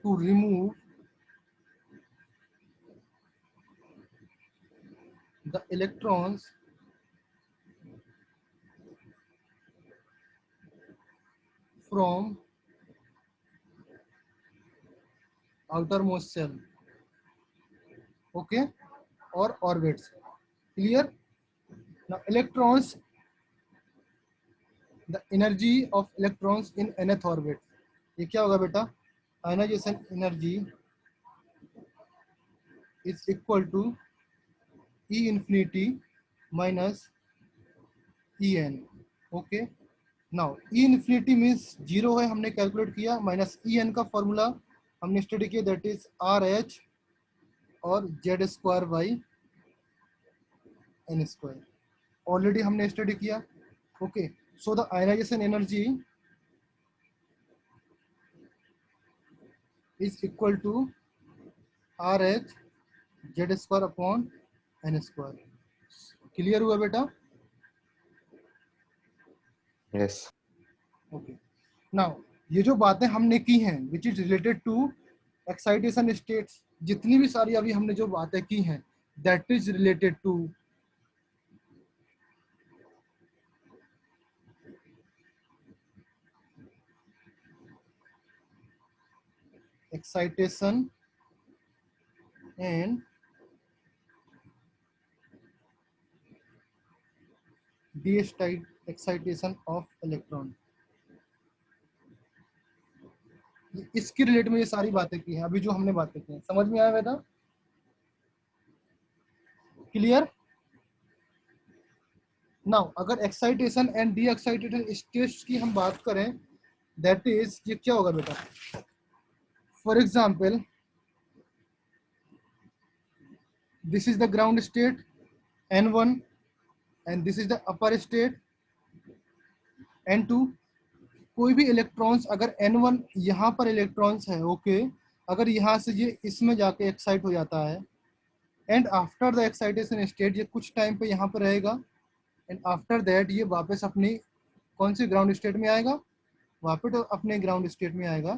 Speaker 1: to remove the electrons from outermost shell. Okay, or orbits. Clear? Now electrons, the energy of electrons in nth orbit. ये क्या होगा बेटा? Ionization energy is equal to E infinity minus En. Okay. Now E infinity means 0 है, हमने कैलकुलेट किया, माइनस En का फॉर्मूला हमने स्टडी किया दैट इज RH और Z square by N square. Already हमने स्टडी किया. Okay, so the ionization energy is equal to RH Z square upon N square. Clear हुआ बेटा?
Speaker 2: Yes.
Speaker 1: ओके, नाउ ये जो बातें हमने की हैं which is related to excitation states, जितनी भी सारी अभी हमने जो बातें की हैं that is related to excitation and de-excitation of electron. इसके रिलेट में ये सारी बातें की हैं अभी जो हमने बातें की हैं. समझ में आया बेटा? क्लियर? नाउ अगर excitation and D excitation states की हम बात करें दैट इज ये क्या होगा बेटा? For example this is the ground state N1 and this is the upper state N2. कोई भी इलेक्ट्रॉन्स अगर N1 यहाँ पर इलेक्ट्रॉन्स है, ओके, अगर यहाँ से ये इसमें जाके एक्साइट हो जाता है and after the excitation state ये कुछ टाइम पे यहाँ पर रहेगा एंड आफ्टर दैट ये वापस अपनी कौन सी ग्राउंड स्टेट में आएगा? वापस अपने ग्राउंड स्टेट में आएगा.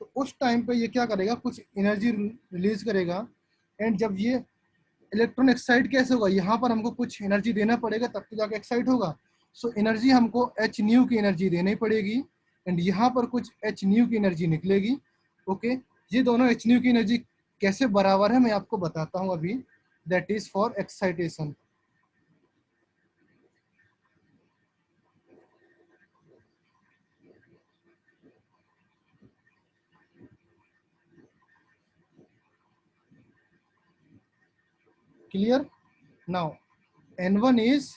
Speaker 1: तो उस टाइम पे ये क्या करेगा? कुछ एनर्जी रिलीज करेगा एंड जब ये इलेक्ट्रॉन एक्साइट कैसे होगा, यहाँ पर हमको कुछ एनर्जी देना पड़ेगा तब तो जाके एक्साइट होगा। सो एनर्जी हमको एच न्यू की एनर्जी देनी पड़ेगी एंड यहाँ पर कुछ एच न्यू की एनर्जी निकलेगी। ओके, ये दोनों एच न्यू की एनर्जी कैसे बराबर है मैं आपको बताता हूँ अभी। That is for excitation. Clear? Now, N1 is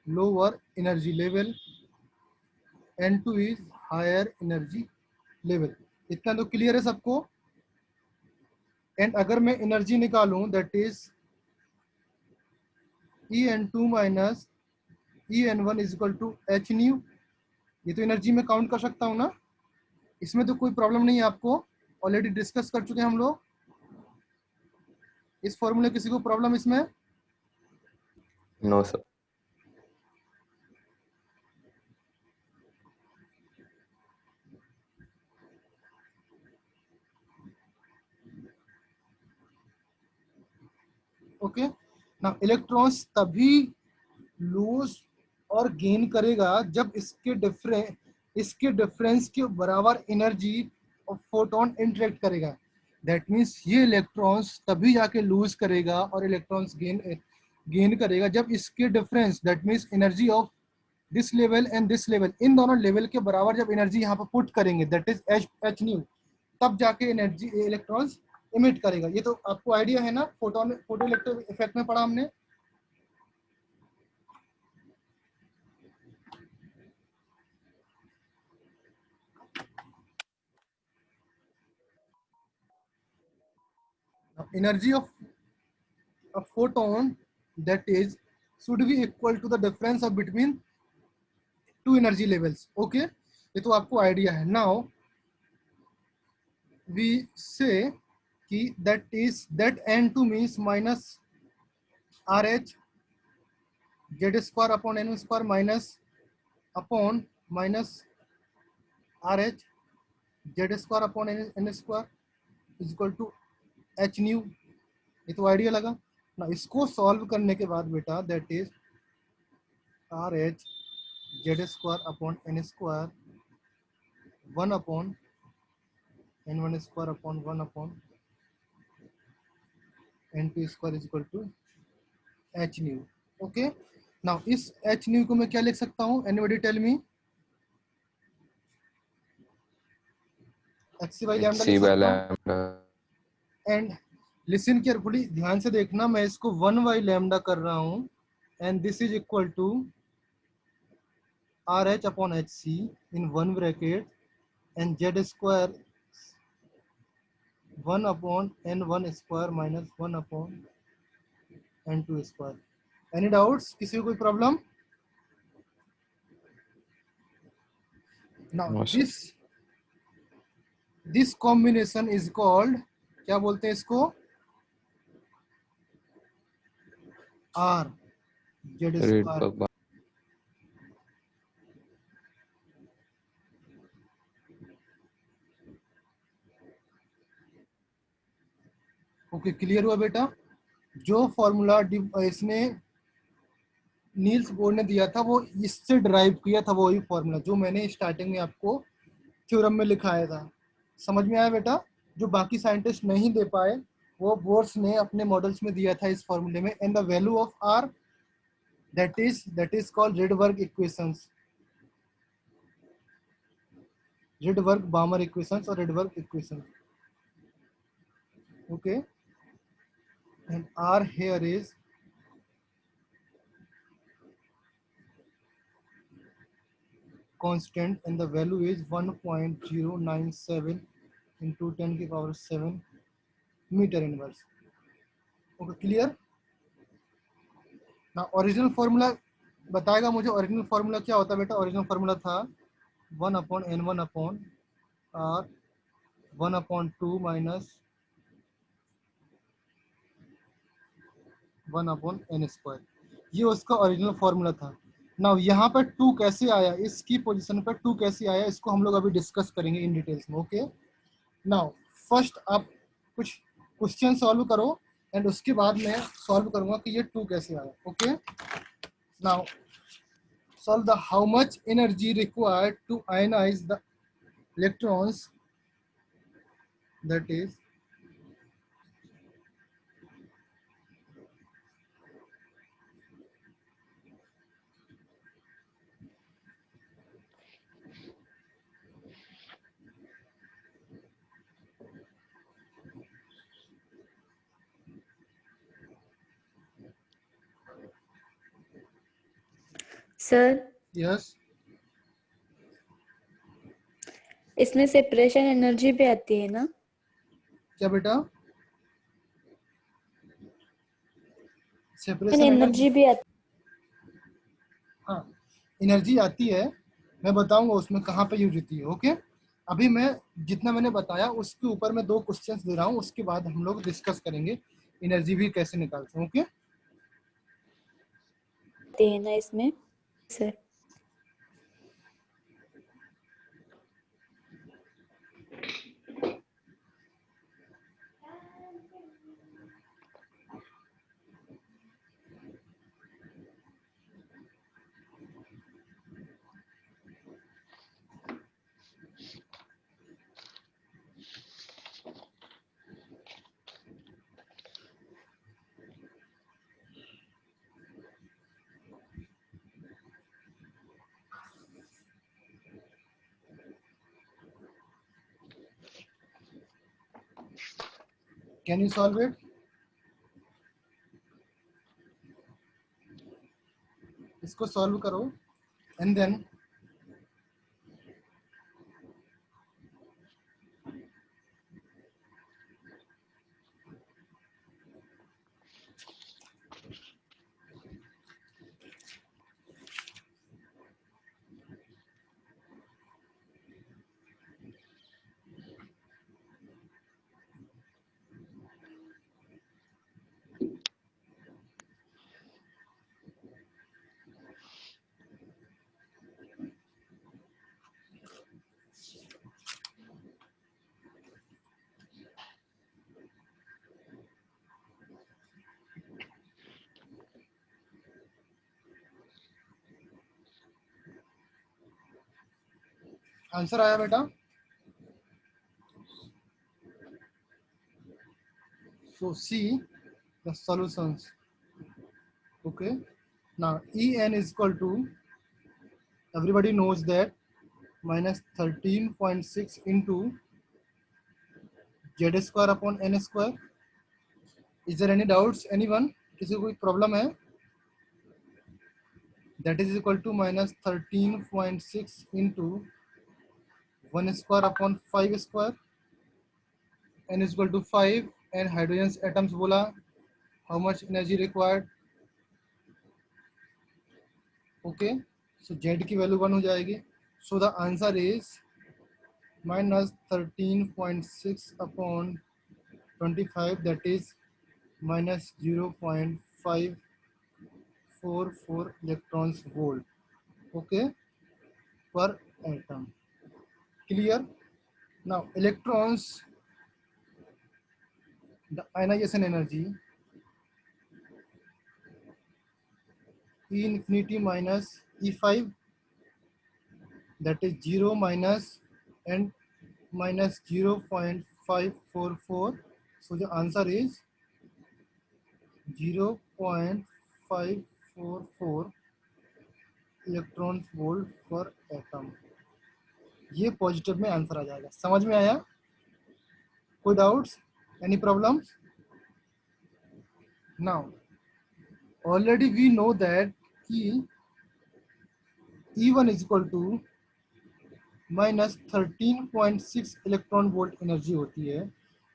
Speaker 1: lower energy level, N2 is higher energy level. इतना तो क्लियर है सबको। एंड अगर मैं एनर्जी निकालूं that is En2 minus En1 is equal to H nu. ये तो एनर्जी में काउंट कर सकता हूं ना, इसमें तो कोई प्रॉब्लम नहीं है। आपको ऑलरेडी डिस्कस कर चुके हैं हम लोग इस फॉर्मूले। किसी को प्रॉब्लम इसमें?
Speaker 2: No sir.
Speaker 1: ओके, ना इलेक्ट्रॉन्स तभी लूज और गेन करेगा जब इसके डिफरेंस के बराबर एनर्जी और फोटोन इंटरेक्ट करेगा। दैट मीन्स ये इलेक्ट्रॉन्स तभी जाके लूज करेगा और इलेक्ट्रॉन्स गेन करेगा जब इसके difference that means energy of this level and this level, इन दोनों लेवल के बराबर जब एनर्जी यहाँ पर पुट करेंगे दैट इज एच न्यू, तब जाके एनर्जी इलेक्ट्रॉन्स इमिट करेगा। ये तो आपको आइडिया है ना, फोटो इलेक्ट्रिक इफेक्ट में पढ़ा हमने। Energy of a photon that is should be equal to the difference of between two energy levels. Okay, ये तो आपको आइडिया है। Now we say कि that N2 means minus RH Z square upon N square minus upon minus RH Z square upon N square is equal to H nu। ये तो आइडिया लगा ना। इसको सॉल्व करने के बाद बेटा that is RH Z square upon N square 1 upon N1 square upon 1 upon N2 square is equal to H nu। Okay, now इस H nu को मैं क्या लिख सकता हूँ? Anybody tell me? HC by lambda
Speaker 2: सी
Speaker 1: लिख
Speaker 2: बाय
Speaker 1: सकता हूँ।
Speaker 2: लैम्डा।
Speaker 1: एंड लिसन केयरफुली, ध्यान से देखना, मैं इसको 1 by lambda कर रहा हूँ and this is equal to RH upon HC in one bracket and Z square 1 upon N1 square minus 1 upon N2 square। Any doubts? किसी को कोई problem? Now
Speaker 2: no sir.
Speaker 1: this combination is called, क्या बोलते हैं इसको? R Z square। Okay, clear हुआ बेटा? जो फॉर्मूला इसने नील्स बोर ने दिया था वो इससे ड्राइव किया था, वही फॉर्मूला जो मैंने स्टार्टिंग में आपको थ्योरम में लिखाया था। समझ में आया बेटा? जो बाकी साइंटिस्ट नहीं दे पाए वो बोर्स ने अपने मॉडल्स में दिया था इस फॉर्मूले में। And the value of R that is called Rydberg equations, Rydberg Balmer equations और Rydberg equations. Okay, and R here is constant and the value is 1.097 into 10 की power 7 metre inverse. Okay, clear ना? ओरिजिनल फॉर्मूला बताएगा मुझे, ओरिजिनल फॉर्मूला क्या होता है बेटा? ओरिजिनल फॉर्मूला था 1 upon N1 upon R 1 upon 2 minus 1 upon N square. ये उसका ओरिजिनल फॉर्मूला था। नाउ यहाँ पर 2 कैसे आया, इसकी पोजीशन पर 2 कैसे आया, इसको हम लोग अभी डिस्कस करेंगे इन डिटेल्स में। ओके, नाउ फर्स्ट आप कुछ क्वेश्चन सॉल्व करो एंड उसके बाद मैं सॉल्व करूंगा कि ये 2 कैसे आया. Okay, now solve the how much energy required to ionize the electrons, that is
Speaker 3: sir
Speaker 1: yes.
Speaker 3: इसमें सेपरेशन एनर्जी भी आती है ना?
Speaker 1: क्या बेटा? सेपरेशन एनर्जी,
Speaker 3: एनर्जी भी आती
Speaker 1: हाँ एनर्जी आती है, मैं बताऊंगा उसमें कहाँ पे यूज होती है. ओके, अभी मैं जितना मैंने बताया उसके ऊपर मैं 2 क्वेश्चंस दे रहा हूँ, उसके बाद हम लोग डिस्कस करेंगे एनर्जी भी कैसे निकालते हैं. ओके,
Speaker 3: है ना इसमें sir?
Speaker 1: Can you solve it? इसको सॉल्व करो एंड देन आंसर आया बेटा? So see the solutions. Okay. Now En is equal to, everybody knows that, minus 13.6 into z square upon n square. Is there any doubts? Anyone? किसी को कोई प्रॉब्लम है? That is equal to minus 13.6 into 1 square upon 5 square. N is equal to 5 and hydrogen's atoms बोला. How much energy required? Okay, so Z की वैल्यू 1 हो जाएगी. So the answer is minus 13.6 upon 25, that is minus 0.544 electrons volt. Okay, per atom. Clear? Now electrons, the ionization energy E infinity minus E5, that is 0 minus and minus 0.544. So the answer is 0.544 electron volt पर एटम. ये पॉजिटिव में आंसर आ जाएगा. समझ में आया? कोई doubts? Any problems? Now already we know that कि E1 is equal to minus 13.6 electron volt energy होती है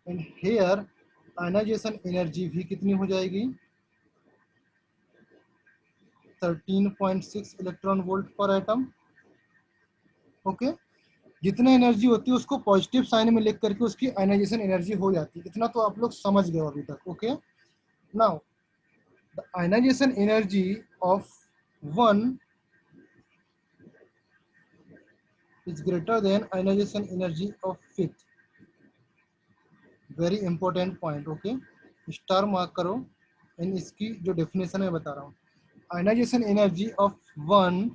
Speaker 1: एंड हेयर आयनाइजेशन एनर्जी भी कितनी हो जाएगी? 13.6 इलेक्ट्रॉन वोल्ट पर एटम. ओके, जितना एनर्जी होती है उसको पॉजिटिव साइन में लिख करके उसकी आयनाइजेशन एनर्जी हो जाती है. इतना तो आप लोग समझ गए अभी तक. Okay, now the ionization energy of 1 is greater than ionization energy of fifth. Very important point, okay, star mark करो। इन इसकी जो डेफिनेशन मैं बता रहा हूँ, ionization energy of 1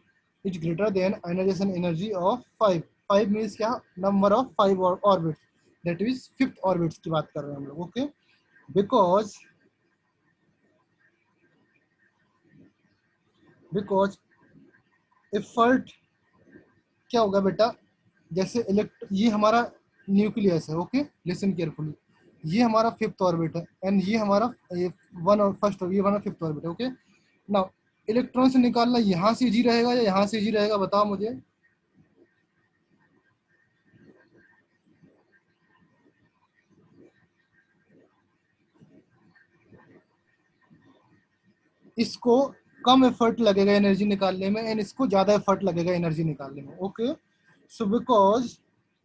Speaker 1: is greater than ionisation energy of 5। 5 means क्या, number of 5 orbits, that is 5th orbits की बात कर रहे हैं हम लोग, ओके। बिकॉज एफर्ट क्या होगा बेटा, जैसे ये हमारा न्यूक्लियस है, ओके, लिसन केयरफुली, ये हमारा 5th ऑर्बिट है एंड ये हमारा ये वन और फर्स्ट, ये हमारा 5th ऑर्बिट है, ओके। नाउ इलेक्ट्रॉन से निकालना यहाँ से इजी रहेगा या यहाँ से इजी रहेगा, बताओ मुझे। इसको कम एफर्ट लगेगा एनर्जी निकालने में एंड इसको ज्यादा एफर्ट लगेगा एनर्जी निकालने में, okay. So because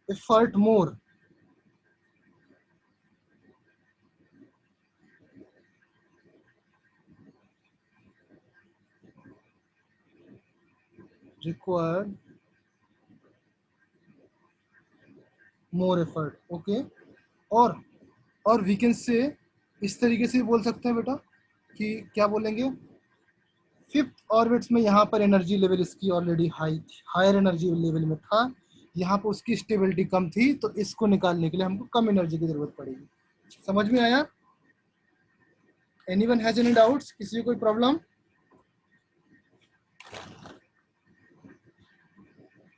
Speaker 1: effort more, require more effort, okay. और वी कैन से इस तरीके से बोल सकते हैं बेटा कि क्या बोलेंगे, 5th ऑर्बिट्स में यहाँ पर एनर्जी लेवल इसकी ऑलरेडी हायर एनर्जी लेवल में था, यहाँ पर उसकी स्टेबिलिटी कम थी, तो इसको निकालने के लिए हमको कम एनर्जी की जरूरत पड़ेगी। समझ में आया? एनीवन हैज एनी डाउट्स, किसी को कोई problem?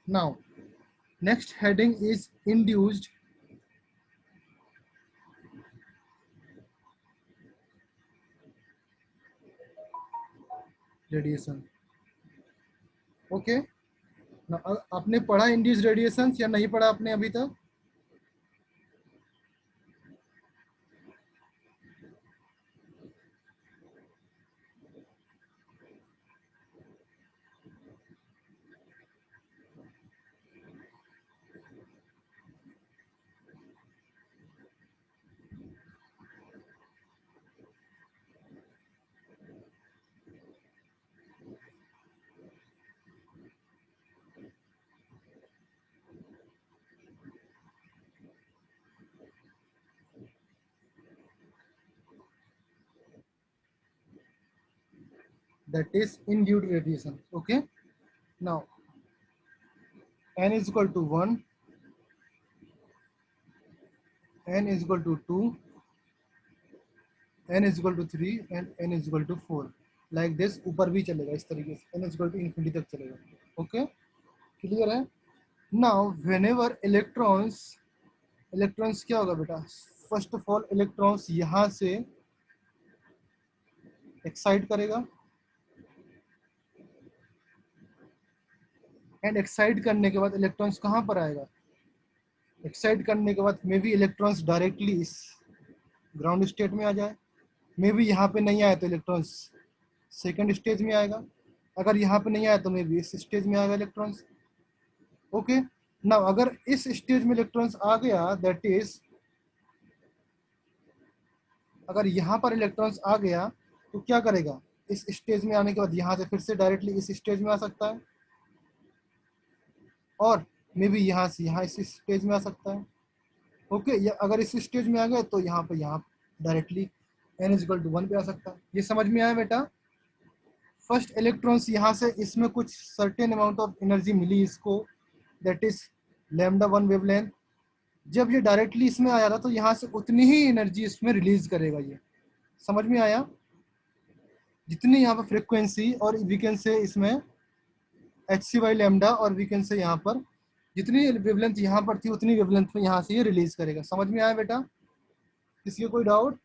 Speaker 1: Now next heading is induced radiation, okay. आपने पढ़ा इंड्यूस्ड रेडिएशन या नहीं पढ़ा आपने अभी तक? That is induced radiation, okay. Now n is equal to 1, n is equal to 2, n is equal to 3 and n is equal to 4, like this। ऊपर भी चलेगा इस तरीके से, n is equal to infinity तक चलेगा, ओके, क्लियर है? नाउ व्हेनेवर इलेक्ट्रॉन्स क्या होगा बेटा, फर्स्ट ऑफ ऑल इलेक्ट्रॉन्स यहाँ से एक्साइट करेगा एंड एक्साइट करने के बाद इलेक्ट्रॉन्स कहाँ पर आएगा, एक्साइट करने के बाद मे बी इलेक्ट्रॉन्स डायरेक्टली इस ग्राउंड स्टेट में आ जाए, मे बी यहाँ पे नहीं आया तो इलेक्ट्रॉन्स सेकंड स्टेज में आएगा, अगर यहाँ पे नहीं आया तो मे बी इस स्टेज में आएगा इलेक्ट्रॉन्स, ओके। नाउ अगर इस स्टेज में इलेक्ट्रॉन्स आ गया, दैट इज अगर यहाँ पर इलेक्ट्रॉन्स आ गया तो क्या करेगा, इस स्टेज में आने के बाद यहाँ से फिर से डायरेक्टली इस स्टेज में आ सकता है और मे बी यहाँ से यहाँ इस स्टेज में आ सकता है, ओके। या अगर इस स्टेज में आ गए तो यहाँ directly n is equal to 1 पे आ सकता है। ये समझ में आया बेटा? फर्स्ट इलेक्ट्रॉन्स यहाँ से, इसमें कुछ सर्टेन अमाउंट ऑफ एनर्जी मिली इसको, दैट इज λ1 वेवलेंथ। जब ये डायरेक्टली इसमें आया था तो यहाँ से उतनी ही एनर्जी इसमें रिलीज करेगा, ये समझ में आया? जितनी यहाँ पर फ्रिक्वेंसी, और वी कैन से इसमें hc/λ, और वी कैन से यहाँ पर जितनी वेवलेंथ यहाँ पर थी उतनी वेवलेंथ में यहाँ से ये रिलीज करेगा। समझ में आया बेटा? किसी को कोई डाउट,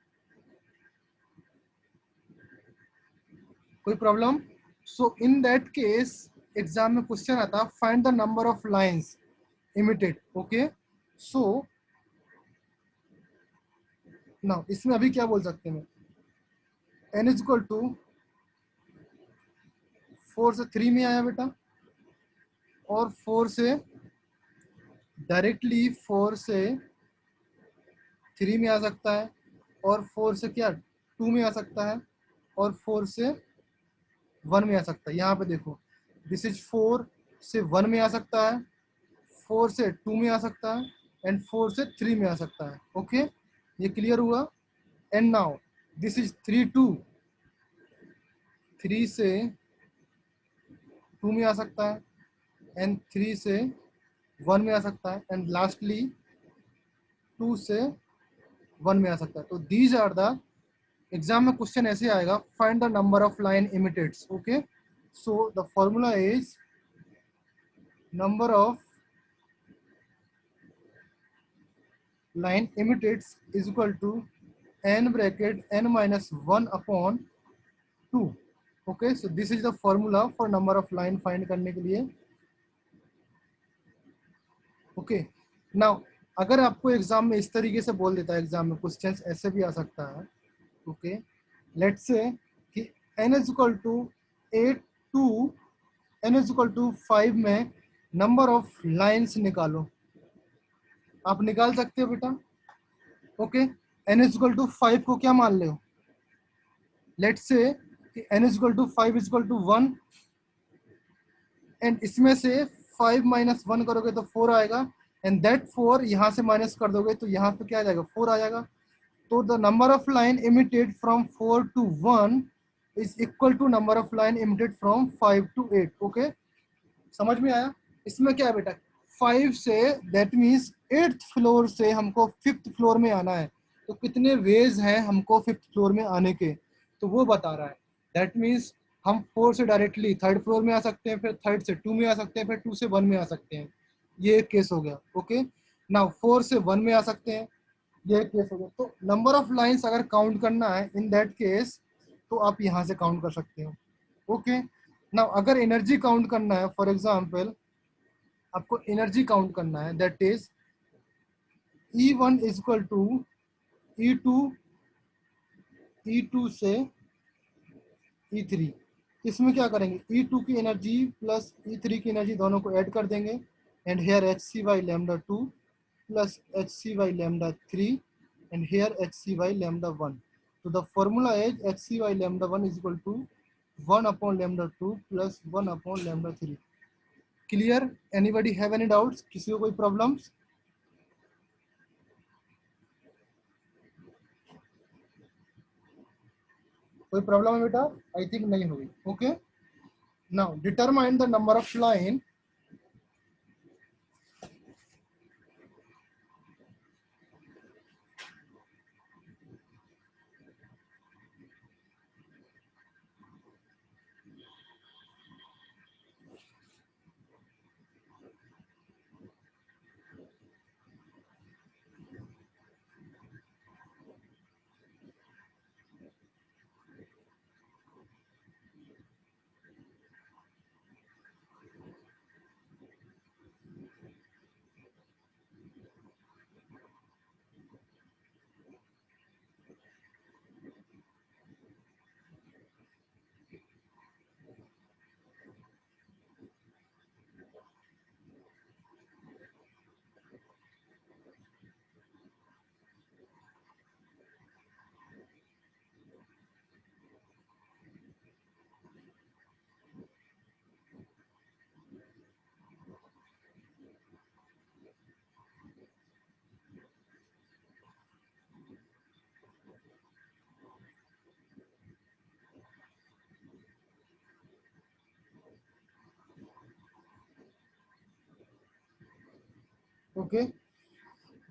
Speaker 1: कोई problem? So in that case exam में क्वेश्चन आता, find the number of lines emitted, okay. So now इसमें अभी क्या बोल सकते हैं, n इज इक्वल टू 4 से 3 में आया बेटा, और 4 से डायरेक्टली 4 से 3 में आ सकता है, और 4 से क्या 2 में आ सकता है, और 4 से 1 में आ सकता है। यहाँ पे देखो, दिस इज 4 से 1 में आ सकता है, 4 से 2 में आ सकता है एंड 4 से 3 में आ सकता है, ओके। ये क्लियर हुआ? एंड नाउ दिस इज 3 2, 3 से 2 में आ सकता है, एंड 3 से 1 में आ सकता है, एंड लास्टली 2 से 1 में आ सकता है. तो दीज आर द एग्जाम में क्वेश्चन ऐसे आएगा, find the number of line imitates. Okay, so the formula is number of line imitates is equal to n bracket n minus 1 upon 2. Okay, so this is the formula for number of line find करने के लिए. Okay, now अगर आपको एग्जाम में इस तरीके से बोल देता है, एग्जाम में क्वेश्चंस ऐसे भी आ सकता है. ओके, लेट्स से कि n is equal to 8 to n is equal to 5 में नंबर ऑफ लाइंस निकालो. आप निकाल सकते हो बेटा. Okay, n is equal to 5 को क्या मान ले हो? लेट्स से कि n is equal to 5 is equal to 1, and इसमें से 5 माइनस 1 करोगे तो 4 आएगा, एंड दैट 4 यहाँ से माइनस कर दोगे तो यहाँ पे क्या आ जाएगा? 4 आ जाएगा. तो the number of line emitted from 4 to 1 is equal to number of line emitted from 5 to 8. Okay, समझ में आया? इसमें क्या है बेटा, 5 say that means 8th floor से हमको 5th फ्लोर में आना है. तो कितने वेज हैं हमको 5th फ्लोर में आने के, तो वो बता रहा है. दैट मीन्स हम 4 से डायरेक्टली 3rd फ्लोर में आ सकते हैं, फिर 3rd से 2 में आ सकते हैं, फिर 2 से 1 में आ सकते हैं. ये एक केस हो गया. ओके, नाउ 4 से 1 में आ सकते हैं, ये एक केस हो गया. तो नंबर ऑफ लाइंस अगर काउंट करना है इन दैट केस, तो आप यहाँ से काउंट कर सकते हो. ओके, नाउ अगर एनर्जी काउंट करना है, फॉर एग्जाम्पल आपको एनर्जी काउंट करना है, that is E1 is equal to E2 से E3. इसमें क्या करेंगे, E2 की एनर्जी प्लस E3 की एनर्जी दोनों को ऐड कर देंगे, and here HC by lambda 2 plus HC by lambda 3 and here HC by lambda 1. तो the formula is HC by lambda 1 is equal to 1 upon lambda 2 plus 1 upon lambda 3. Clear? Anybody have any doubts? किसी को कोई प्रॉब्लम्स? कोई प्रॉब्लम है बेटा? आई थिंक नहीं होगी. Okay, now determine the number of line okay.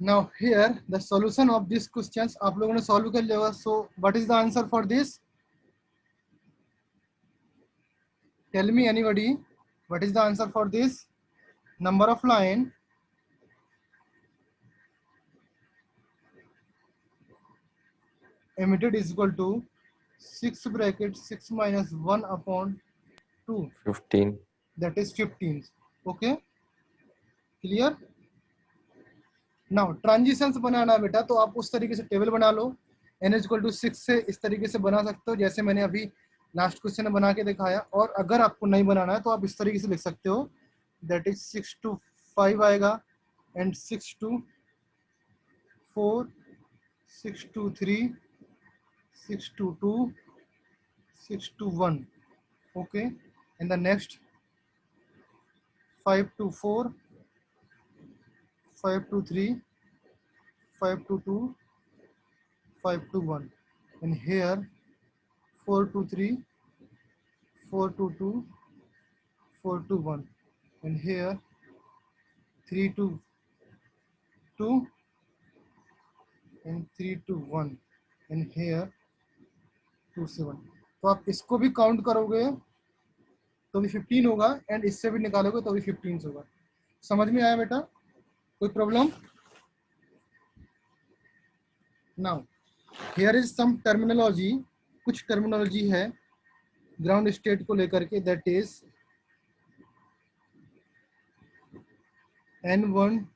Speaker 1: Now here the solution of this questions आप लोगों ने सॉल्व कर लिया होगा. So what is the answer for this? Tell me anybody, what is the answer for this? Number of line emitted is equal to 6 bracket 6 minus 1 upon 2,
Speaker 2: 15.
Speaker 1: that is 15. Okay, clear? Now transitions बनाना है बेटा, तो आप उस तरीके से टेबल बना लो. n इज इक्वल टू 6 से इस तरीके से बना सकते हो, जैसे मैंने अभी लास्ट क्वेश्चन में बना के दिखाया. और अगर आपको नहीं बनाना है तो आप इस तरीके से लिख सकते हो, दैट इज 6 to 5 आएगा, and 6 to 4, 6 to 3, 6 to 2, 6 to 1. Okay, and the next 5 to 4, 5 to 3, 5 to 2, 5 to 1, and here 4 to 3, 4 to 2, 4 to 1, and here 3 to 2 and 3 to 1, and here 2 से 1. तो आप इसको भी काउंट करोगे तो भी 15 होगा, एंड इससे भी निकालोगे तो भी 15 होगा. समझ में आया बेटा? कोई problem? Now here is some terminology. कुछ टर्मिनोलॉजी है ग्राउंड स्टेट को लेकर के, that is N1,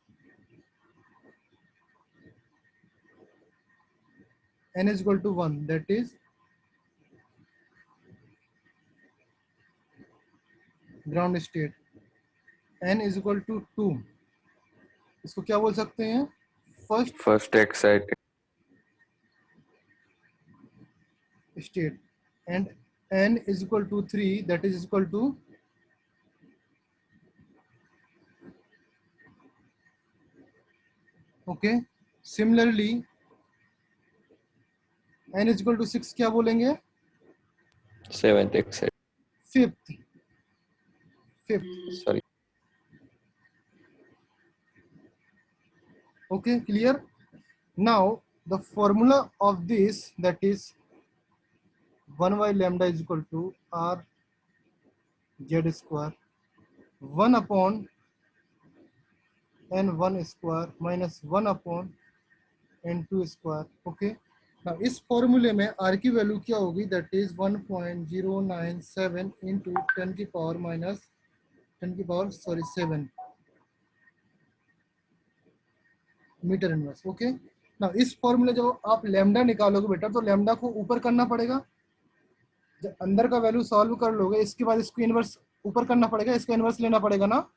Speaker 1: N is equal to 1, that is ground state. N is equal to 2, इसको क्या बोल सकते हैं?
Speaker 2: First excited
Speaker 1: state. And N is equal to 3, that is equal to okay. Similarly N is equal to 6 क्या बोलेंगे?
Speaker 2: 7th excited.
Speaker 1: Fifth.
Speaker 2: Sorry.
Speaker 1: Okay, clear? Now the formula of this, that is 1 by lambda is equal to R Z square 1 upon N1 square minus 1 upon N2 square. Okay. Now इस फॉर्मूले में R की वैल्यू क्या होगी? दैट इज 1.097 इंटू 10 की power minus 7 metre inverse. Okay. ना इस फॉर्मूले जब आप लैम्डा निकालोगे बेटा, तो लैम्डा को ऊपर करना पड़ेगा. जब अंदर का वैल्यू सॉल्व कर लोगे, इसके बाद इसको इनवर्स ऊपर करना पड़ेगा, इसका इनवर्स लेना पड़ेगा ना.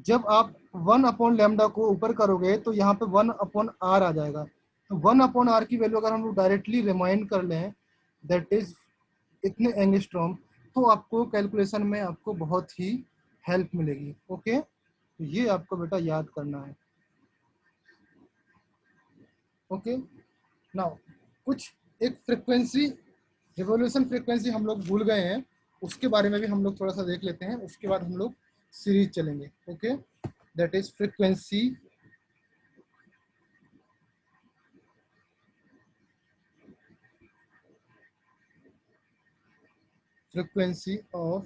Speaker 1: जब आप 1 अपॉन लैम्डा को ऊपर करोगे तो यहाँ पे 1 अपॉन आर आ जाएगा. तो 1 अपॉन आर की वैल्यू अगर हम लोग डायरेक्टली रिमाइंड कर लें, दैट इज इतने एंगस्ट्रॉम, तो आपको कैलकुलेशन में आपको बहुत ही हेल्प मिलेगी. ओके. तो ये आपको बेटा याद करना है. ओके. नाउ कुछ एक फ्रिक्वेंसी, रिवोल्यूशन फ्रिक्वेंसी हम लोग भूल गए हैं, उसके बारे में भी हम लोग थोड़ा सा देख लेते हैं. उसके बाद हम लोग सीरीज चलेंगे. Okay. That is frequency of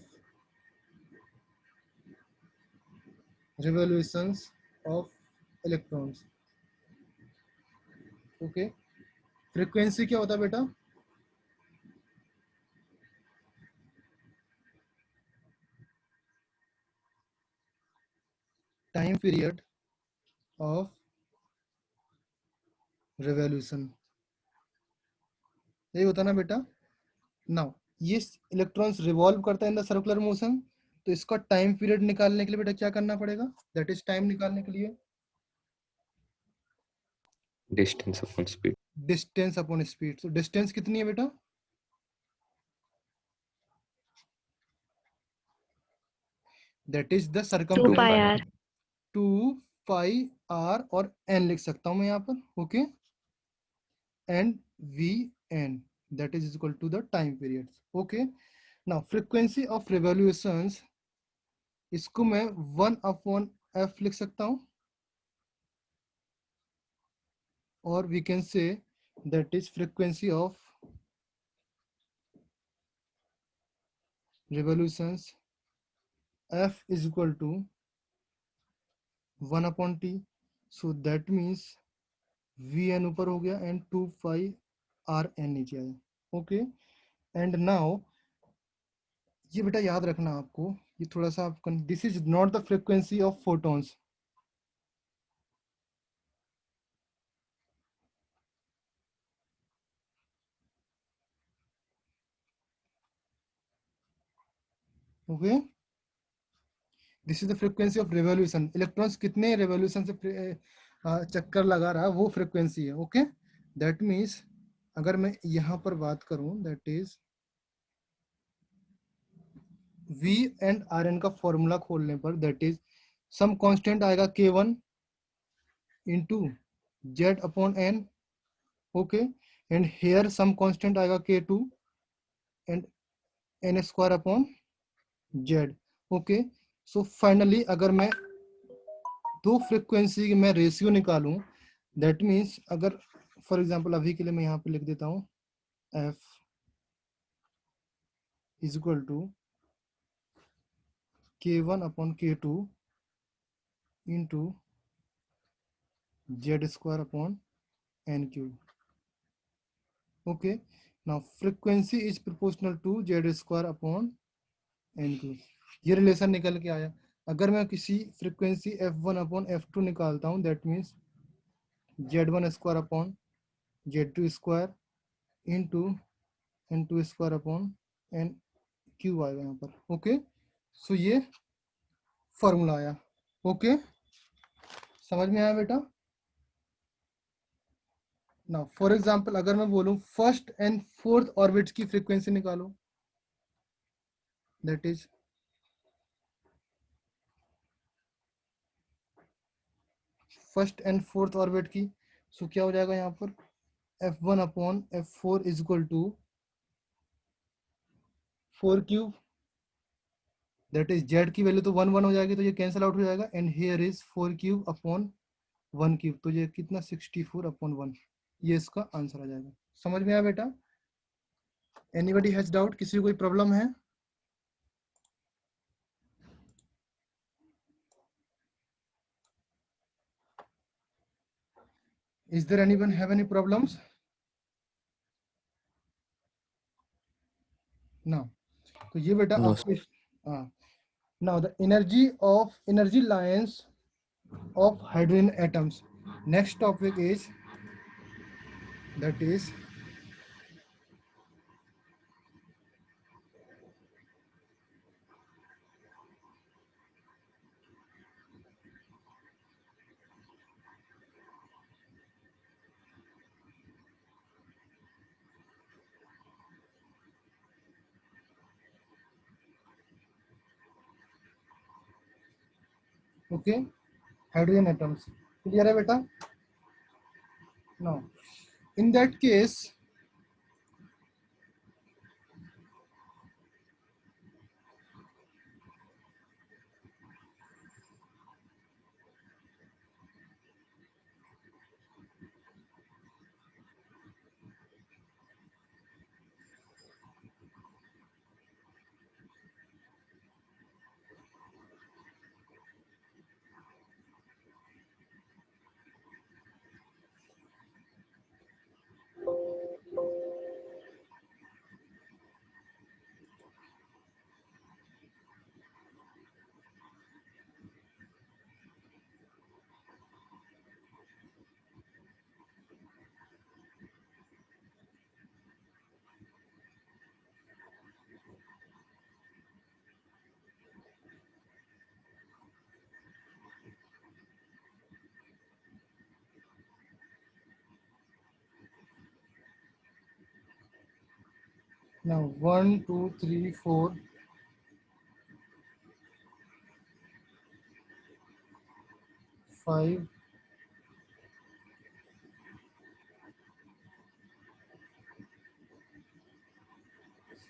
Speaker 1: revolutions of electrons. Okay. Frequency क्या होता है बेटा? टाइम पीरियड ऑफ रिवॉल्यूशन, यही होता है ना बेटा. नाउ ये इलेक्ट्रॉन्स रिवॉल्व करता है इन द सर्कुलर मोशन, तो इसका टाइम पीरियड निकालने के लिए बेटा क्या करना पड़ेगा? दैट इज टाइम निकालने के लिए
Speaker 2: Distance upon speed.
Speaker 1: Distance upon speed. तो डिस्टेंस कितनी है बेटा? That is the
Speaker 3: 2
Speaker 1: circumference.
Speaker 3: pi r.
Speaker 1: 2 pi r और एन लिख सकता हूं मैं यहाँ पर. Okay. And we n, that is equal to the time period. Okay. Now frequency of revolutions, इसको मैं 1 अपॉन एफ लिख सकता हूं, और we can say that is frequency of revolutions f is equal to 1 upon T. So that means we n ऊपर हो गया एंड 2 पाई आर एन नीचे आया. ओके. एंड नाउ ये बेटा याद रखना आपको, ये थोड़ा सा आप, this is not the frequency of photons. Okay. This is the frequency of revolution. Electrons कितने रिवॉल्यूशन से चक्कर लगा रहा है, वो फ्रीक्वेंसी है. ओके. दैट मीन्स अगर मैं यहाँ पर बात करूं, that is V and r n का फॉर्मूला खोलने पर, दैट इज सम कांस्टेंट आएगा K1 into z upon n okay, and here some constant आएगा k2 and n square upon z। Okay, so finally अगर मैं दो फ्रीक्वेंसी की मैं रेशियो निकालूं, दैट मीन्स अगर फॉर एग्जांपल अभी के लिए मैं यहाँ पे लिख देता हूँ f is equal to k1 upon k2 into z square upon n cube. Okay, now frequency is proportional to z square upon n cube. ये रिलेशन निकल के आया। अगर मैं किसी फ्रीक्वेंसी f1 अपॉन f2 निकालता हूँ, that means z1 square upon z2 square into n2 square upon n cube आएगा यहाँ पर। ओके, सो ये फॉर्मूला आया। ओके, समझ में आया बेटा? ना फॉर एग्जांपल अगर मैं बोलूं फर्स्ट एंड फोर्थ ऑर्बिट की फ्रीक्वेंसी निकालो, that is first and fourth orbit की, सो क्या हो जाएगा यहाँ पर f1 upon f4 is equal to 4 cube, that is z की वैल्यू तो 1 1 हो जाएगी, तो ये कैंसिल आउट हो जाएगा, and here is 4 cube upon 1 cube, तो ये कितना 64 अपॉन 1, ये इसका आंसर आ जाएगा। समझ में आया बेटा? Anybody has doubt? किसी को कोई प्रॉब्लम है? Is there anyone have any problems? No. तो ये बेटा
Speaker 2: No,
Speaker 1: आपको हाँ, now the energy lines of hydrogen atoms. Next topic is that is okay, hydrogen atoms. Clear है बेटा? Now in that case now 1 2 3 4 5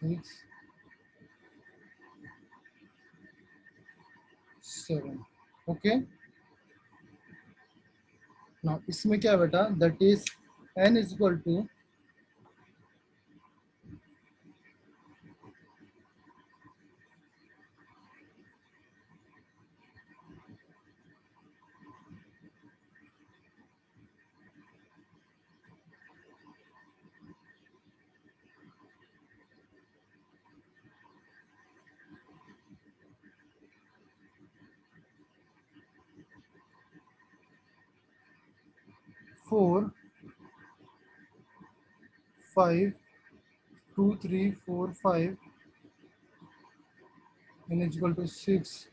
Speaker 1: 6 7 okay। now इसमें क्या है बेटा? that is n is equal to 4 5 2 3 4 5 n is equal to 6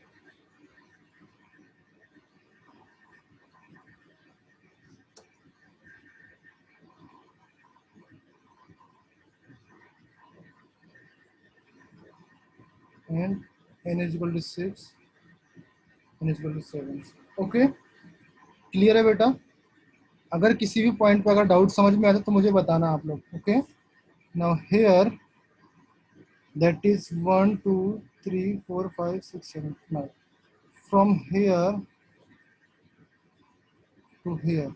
Speaker 1: and n is equal to 6 n is equal to 7। Okay, clear है बेटा? अगर किसी भी पॉइंट पे अगर डाउट समझ में आता तो मुझे बताना आप लोग. Okay, now here that is 1 2 3 4 5 6 7 9 from here to here.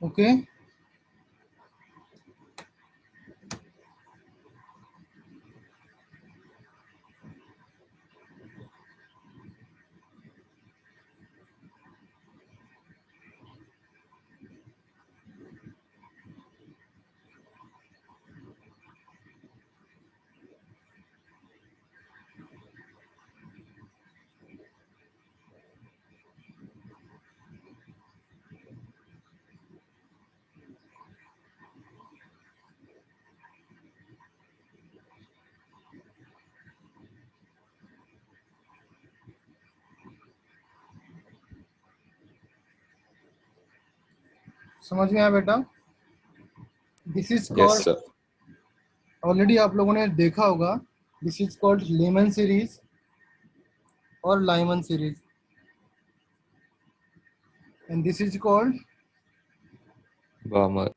Speaker 1: Okay, समझ में आया बेटा? This is
Speaker 2: Yes,
Speaker 1: called,
Speaker 2: sir.
Speaker 1: Already आप लोगों ने देखा होगा, this is called lemon series और Lyman series, and this is called
Speaker 2: Balmer.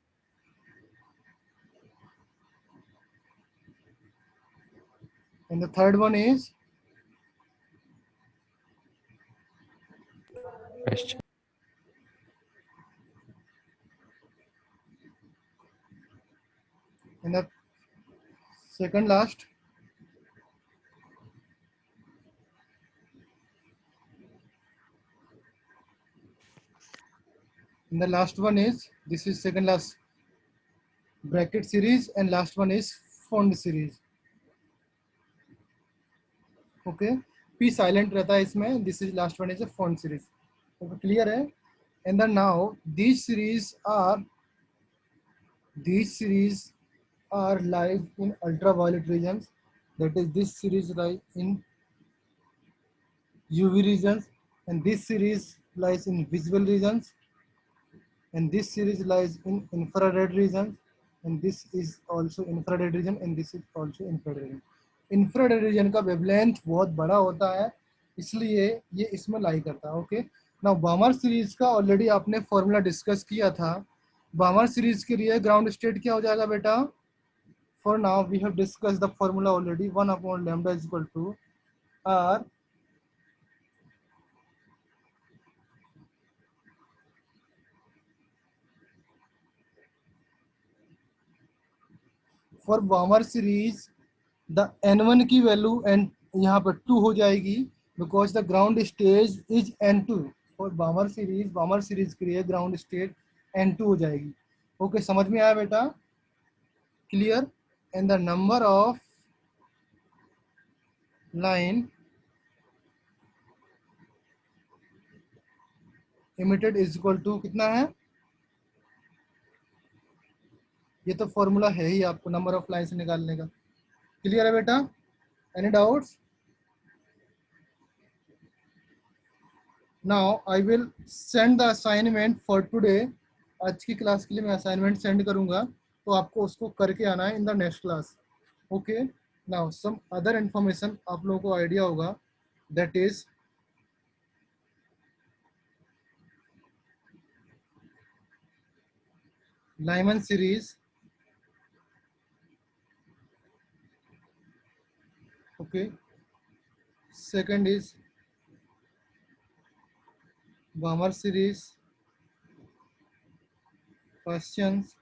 Speaker 1: and the third one is
Speaker 2: Question.
Speaker 1: and the second last and the last one is, this is second last bracket series and last one is font series. ओके, पी साइलेंट रहता है इसमें, this is last one is a font series. Okay, clear है? And then now these series are live in ultraviolet regions, that is this series lies in UV regions, and this series lies in visible regions, and this series lies in infrared regions, and this is also infrared region, and this is also infrared region. Infrared reason का वेवलेंथ बहुत बड़ा होता है, इसलिए ये इसमें लाई करता है. ओके, नाउ बामर सीरीज का ऑलरेडी आपने फॉर्मूला डिस्कस किया था. बामर सीरीज के लिए ग्राउंड स्टेट क्या हो जाएगा बेटा? For now we have discuss the formula already, 1/λ is equal to R for Balmer series the n1 की वैल्यू एन यहाँ पर 2 हो जाएगी, because the ground stage is n2. और बामर सीरीज के लिए ग्राउंड स्टेट n2 हो जाएगी. ओके, समझ में आया बेटा? Clear? And the number of line emitted is equal to कितना है? ये तो फॉर्मूला है ही आपको नंबर ऑफ लाइन से निकालने का. क्लियर है बेटा? Any doubts? Now I will send the assignment for today. आज की क्लास के लिए मैं असाइनमेंट सेंड करूंगा, तो आपको उसको करके आना है in the next class. Okay, now some other information आप लोगों को आइडिया होगा, that is Lyman series. Okay, second is Balmer series, questions,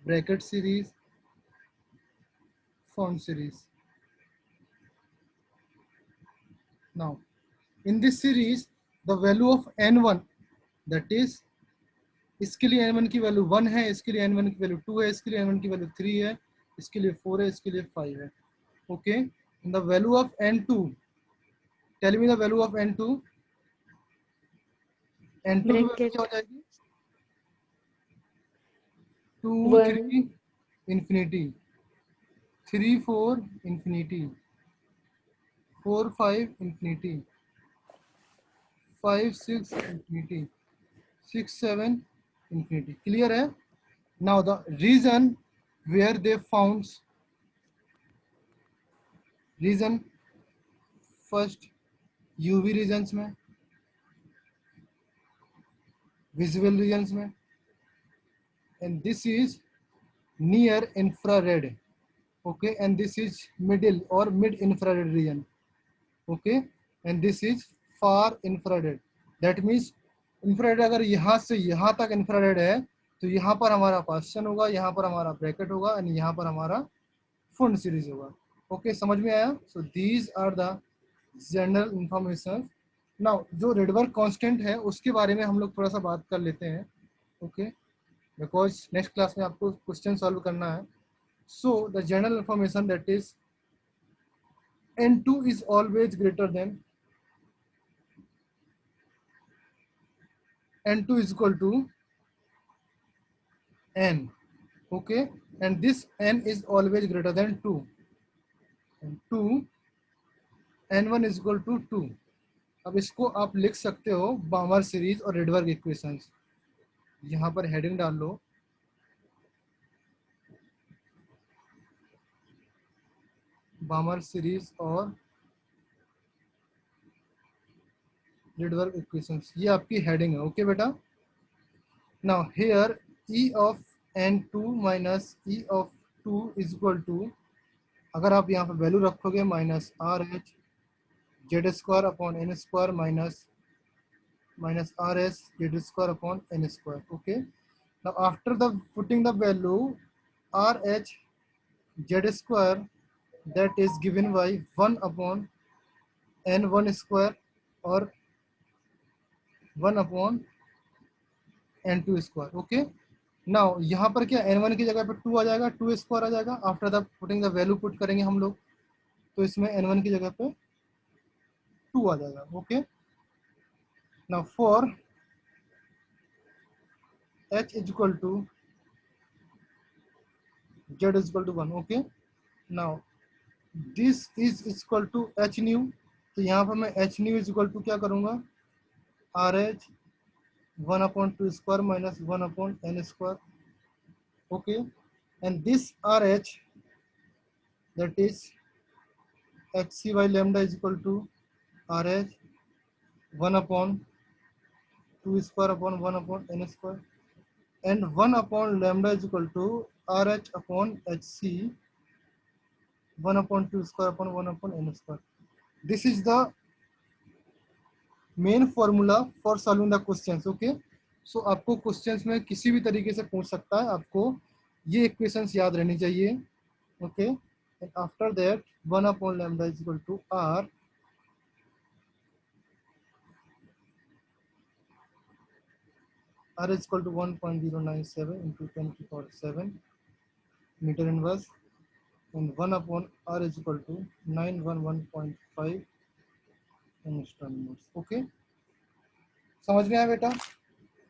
Speaker 1: bracket series, font series. Now, in this series, the value of n1, that is इसके लिए n1 की वैल्यू 1 है, इसके लिए n1 की वैल्यू 2 है, इसके लिए n1 की वैल्यू 3 है, इसके लिए 4 है, इसके लिए 5 है। Okay, the value of n2, tell me the value of n2। n2 की वैल्यू क्या हो
Speaker 3: ब्रैकेट
Speaker 1: जाएगी? 2
Speaker 3: 1
Speaker 1: 3 infinity, 3 4 infinity, 4 5 infinity, 5 6 infinity, 6 7 infinity. Clear है? Now the region where they found, region first UV regions में, विजुअल रीजन्स में, and this is near infrared, okay, and this is middle or mid infrared region, okay, and this is far infrared, that means infrared अगर यहाँ से यहाँ तक infrared है तो यहाँ पर हमारा पास्चन होगा, यहाँ पर हमारा ब्रैकेट होगा, और यहाँ पर हमारा फुंड सीरीज होगा। ओके, समझ में आया? So these are the general information. Now जो रेडबर्ग कांस्टेंट है उसके बारे में हम लोग थोड़ा सा बात कर लेते हैं, ओके, बिकॉज नेक्स्ट क्लास में आपको क्वेश्चन सॉल्व करना है। So the general information that is n2 is always greater than, n2 is equal to n, okay, and this n is always greater than 2, and 2 n1 is equal to 2। अब इसको आप लिख सकते हो बामर सीरीज और रेडबर्ग इक्वेशंस। यहाँ पर हेडिंग डाल लो, बामर सीरीज और रेडबर्ग इक्वेशंस, ये आपकी हेडिंग है। ओके बेटा, now here e of n2 minus e of 2 is equal to, अगर आप यहाँ पर वैल्यू रखोगे minus r h z square upon N square minus r s z square upon N square. Okay, now after the putting the value r h z square, that is given by 1 upon n one square और 1 upon n two square. Okay, नाउ यहाँ पर क्या n1 की जगह पर 2 आ जाएगा, 2 स्क्वायर आ जाएगा। After the putting the value put करेंगे हम लोग, तो इसमें n1 की जगह पे 2 आ जाएगा। Okay, now for h is equal to z is equal to 1। Okay, now this is equal to h new, तो यहाँ पर मैं h new is equal to क्या करूँगा, r h 1 upon 2 square minus 1 upon N square. Okay, and this r h that is h c by lambda is equal to are h 1 upon 2 square upon 1 upon N square, and 1 upon lambda is equal to are H upon H C 1 upon 2 square upon 1 upon N square. This is the main formula for solving the questions. Okay, so आपको क्वेश्चंस में किसी भी तरीके से पूछ सकता है, आपको ये इक्वेशंस याद रहनी चाहिए। Okay, and after that 1 upon lambda is equal to r is equal to 1.097 into 10 to the power 7 meter inverse, and 1 upon r is equal to 911.5 Newton inverse। Okay, समझ में आया बेटा?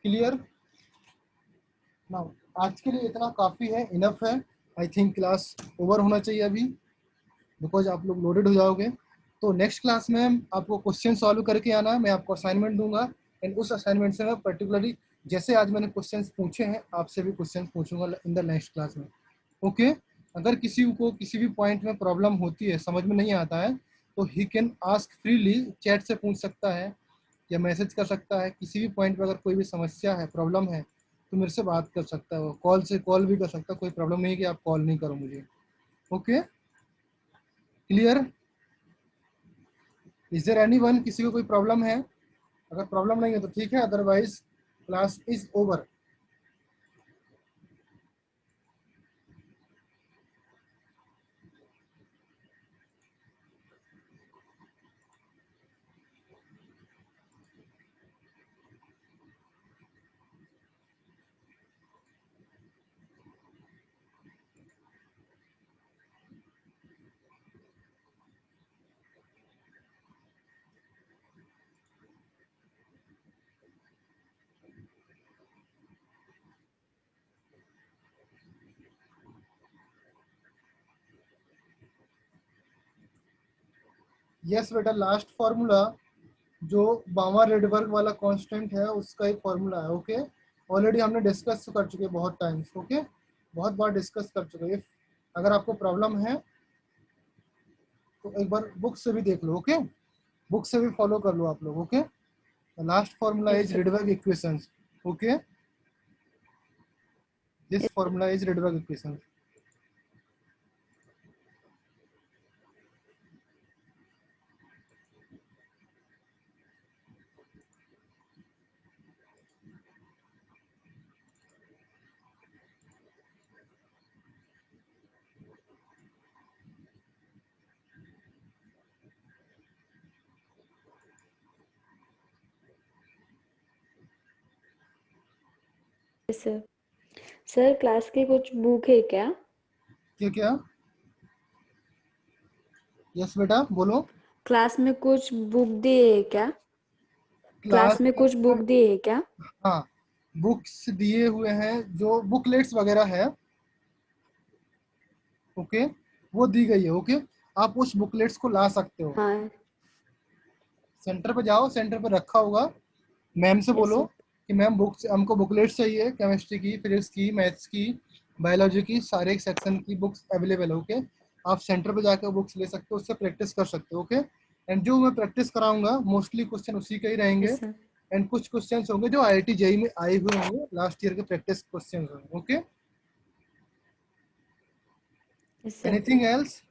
Speaker 1: क्लियर? नाउ आज के लिए इतना काफ़ी है, इनफ है। आई थिंक क्लास ओवर होना चाहिए अभी, बिकॉज आप लोग लोडेड हो जाओगे। तो नेक्स्ट क्लास में आपको क्वेश्चन सॉल्व करके आना है, मैं आपको असाइनमेंट दूंगा, एंड उस असाइनमेंट से मैं पर्टिकुलरली जैसे आज मैंने क्वेश्चंस पूछे हैं आपसे भी क्वेश्चंस पूछूंगा इन द नेक्स्ट क्लास में। ओके, अगर किसी को किसी भी पॉइंट में प्रॉब्लम होती है, समझ में नहीं आता है, तो he can ask freely, chat से पूछ सकता है या मैसेज कर सकता है। किसी भी पॉइंट पे अगर कोई भी समस्या है, प्रॉब्लम है, तो मेरे से बात कर सकता है। वो कॉल से कॉल भी कर सकता है, कोई प्रॉब्लम नहीं है कि आप कॉल नहीं करो मुझे। Okay, clear? Is there anyone, किसी को कोई प्रॉब्लम है? अगर प्रॉब्लम नहीं है तो ठीक है, otherwise class is over. Yes बेटा, लास्ट फॉर्मूला जो बामा रेडबर्ग वाला कांस्टेंट है उसका एक फॉर्मूला है। ओके, ऑलरेडी हमने डिस्कस कर चुके हैं बहुत टाइम्स। ओके, बहुत बार डिस्कस कर चुके हैं। अगर आपको प्रॉब्लम है तो एक बार बुक से भी देख लो। ओके, बुक से भी फॉलो कर लो आप लोग। Okay, last formula
Speaker 3: Yes,
Speaker 1: is
Speaker 3: sir.
Speaker 1: Rydberg equations. Okay, this
Speaker 3: Yes.
Speaker 1: Formula is Rydberg equations.
Speaker 3: Yes, sir. Sir class की कुछ बुक है क्या?
Speaker 1: क्या क्या? यस बेटा बोलो।
Speaker 3: क्लास में कुछ बुक दिए है क्या? क्लास में कुछ बुक दिए है क्या?
Speaker 1: हाँ, बुक्स दिए हुए हैं, जो बुकलेट्स वगैरह है। ओके, वो दी गई है। ओके, आप उस बुकलेट्स को ला सकते हो।
Speaker 3: हाँ.
Speaker 1: सेंटर पे जाओ, सेंटर पे रखा होगा। मैम से
Speaker 3: Yes,
Speaker 1: बोलो
Speaker 3: sir.
Speaker 1: कि मैम बुक्स, हमको बुकलेट्स चाहिए, केमिस्ट्री की, फिजिक्स की, मैथ्स की, बायोलॉजी की, सारे सेक्शन की बुक्स अवेलेबल है। ओके, आप सेंटर पे जाकर बुक्स ले सकते हो, उससे प्रैक्टिस कर सकते हो। ओके, एंड जो मैं प्रैक्टिस कराऊंगा मोस्टली क्वेश्चन उसी के ही रहेंगे।
Speaker 3: Yes, sir.
Speaker 1: एंड कुछ क्वेश्चन होंगे जो IIT जेईई में आए हुए होंगे, लास्ट ईयर के प्रैक्टिस क्वेश्चन होंगे। Okay,
Speaker 3: Yes, sir.
Speaker 1: Anything else?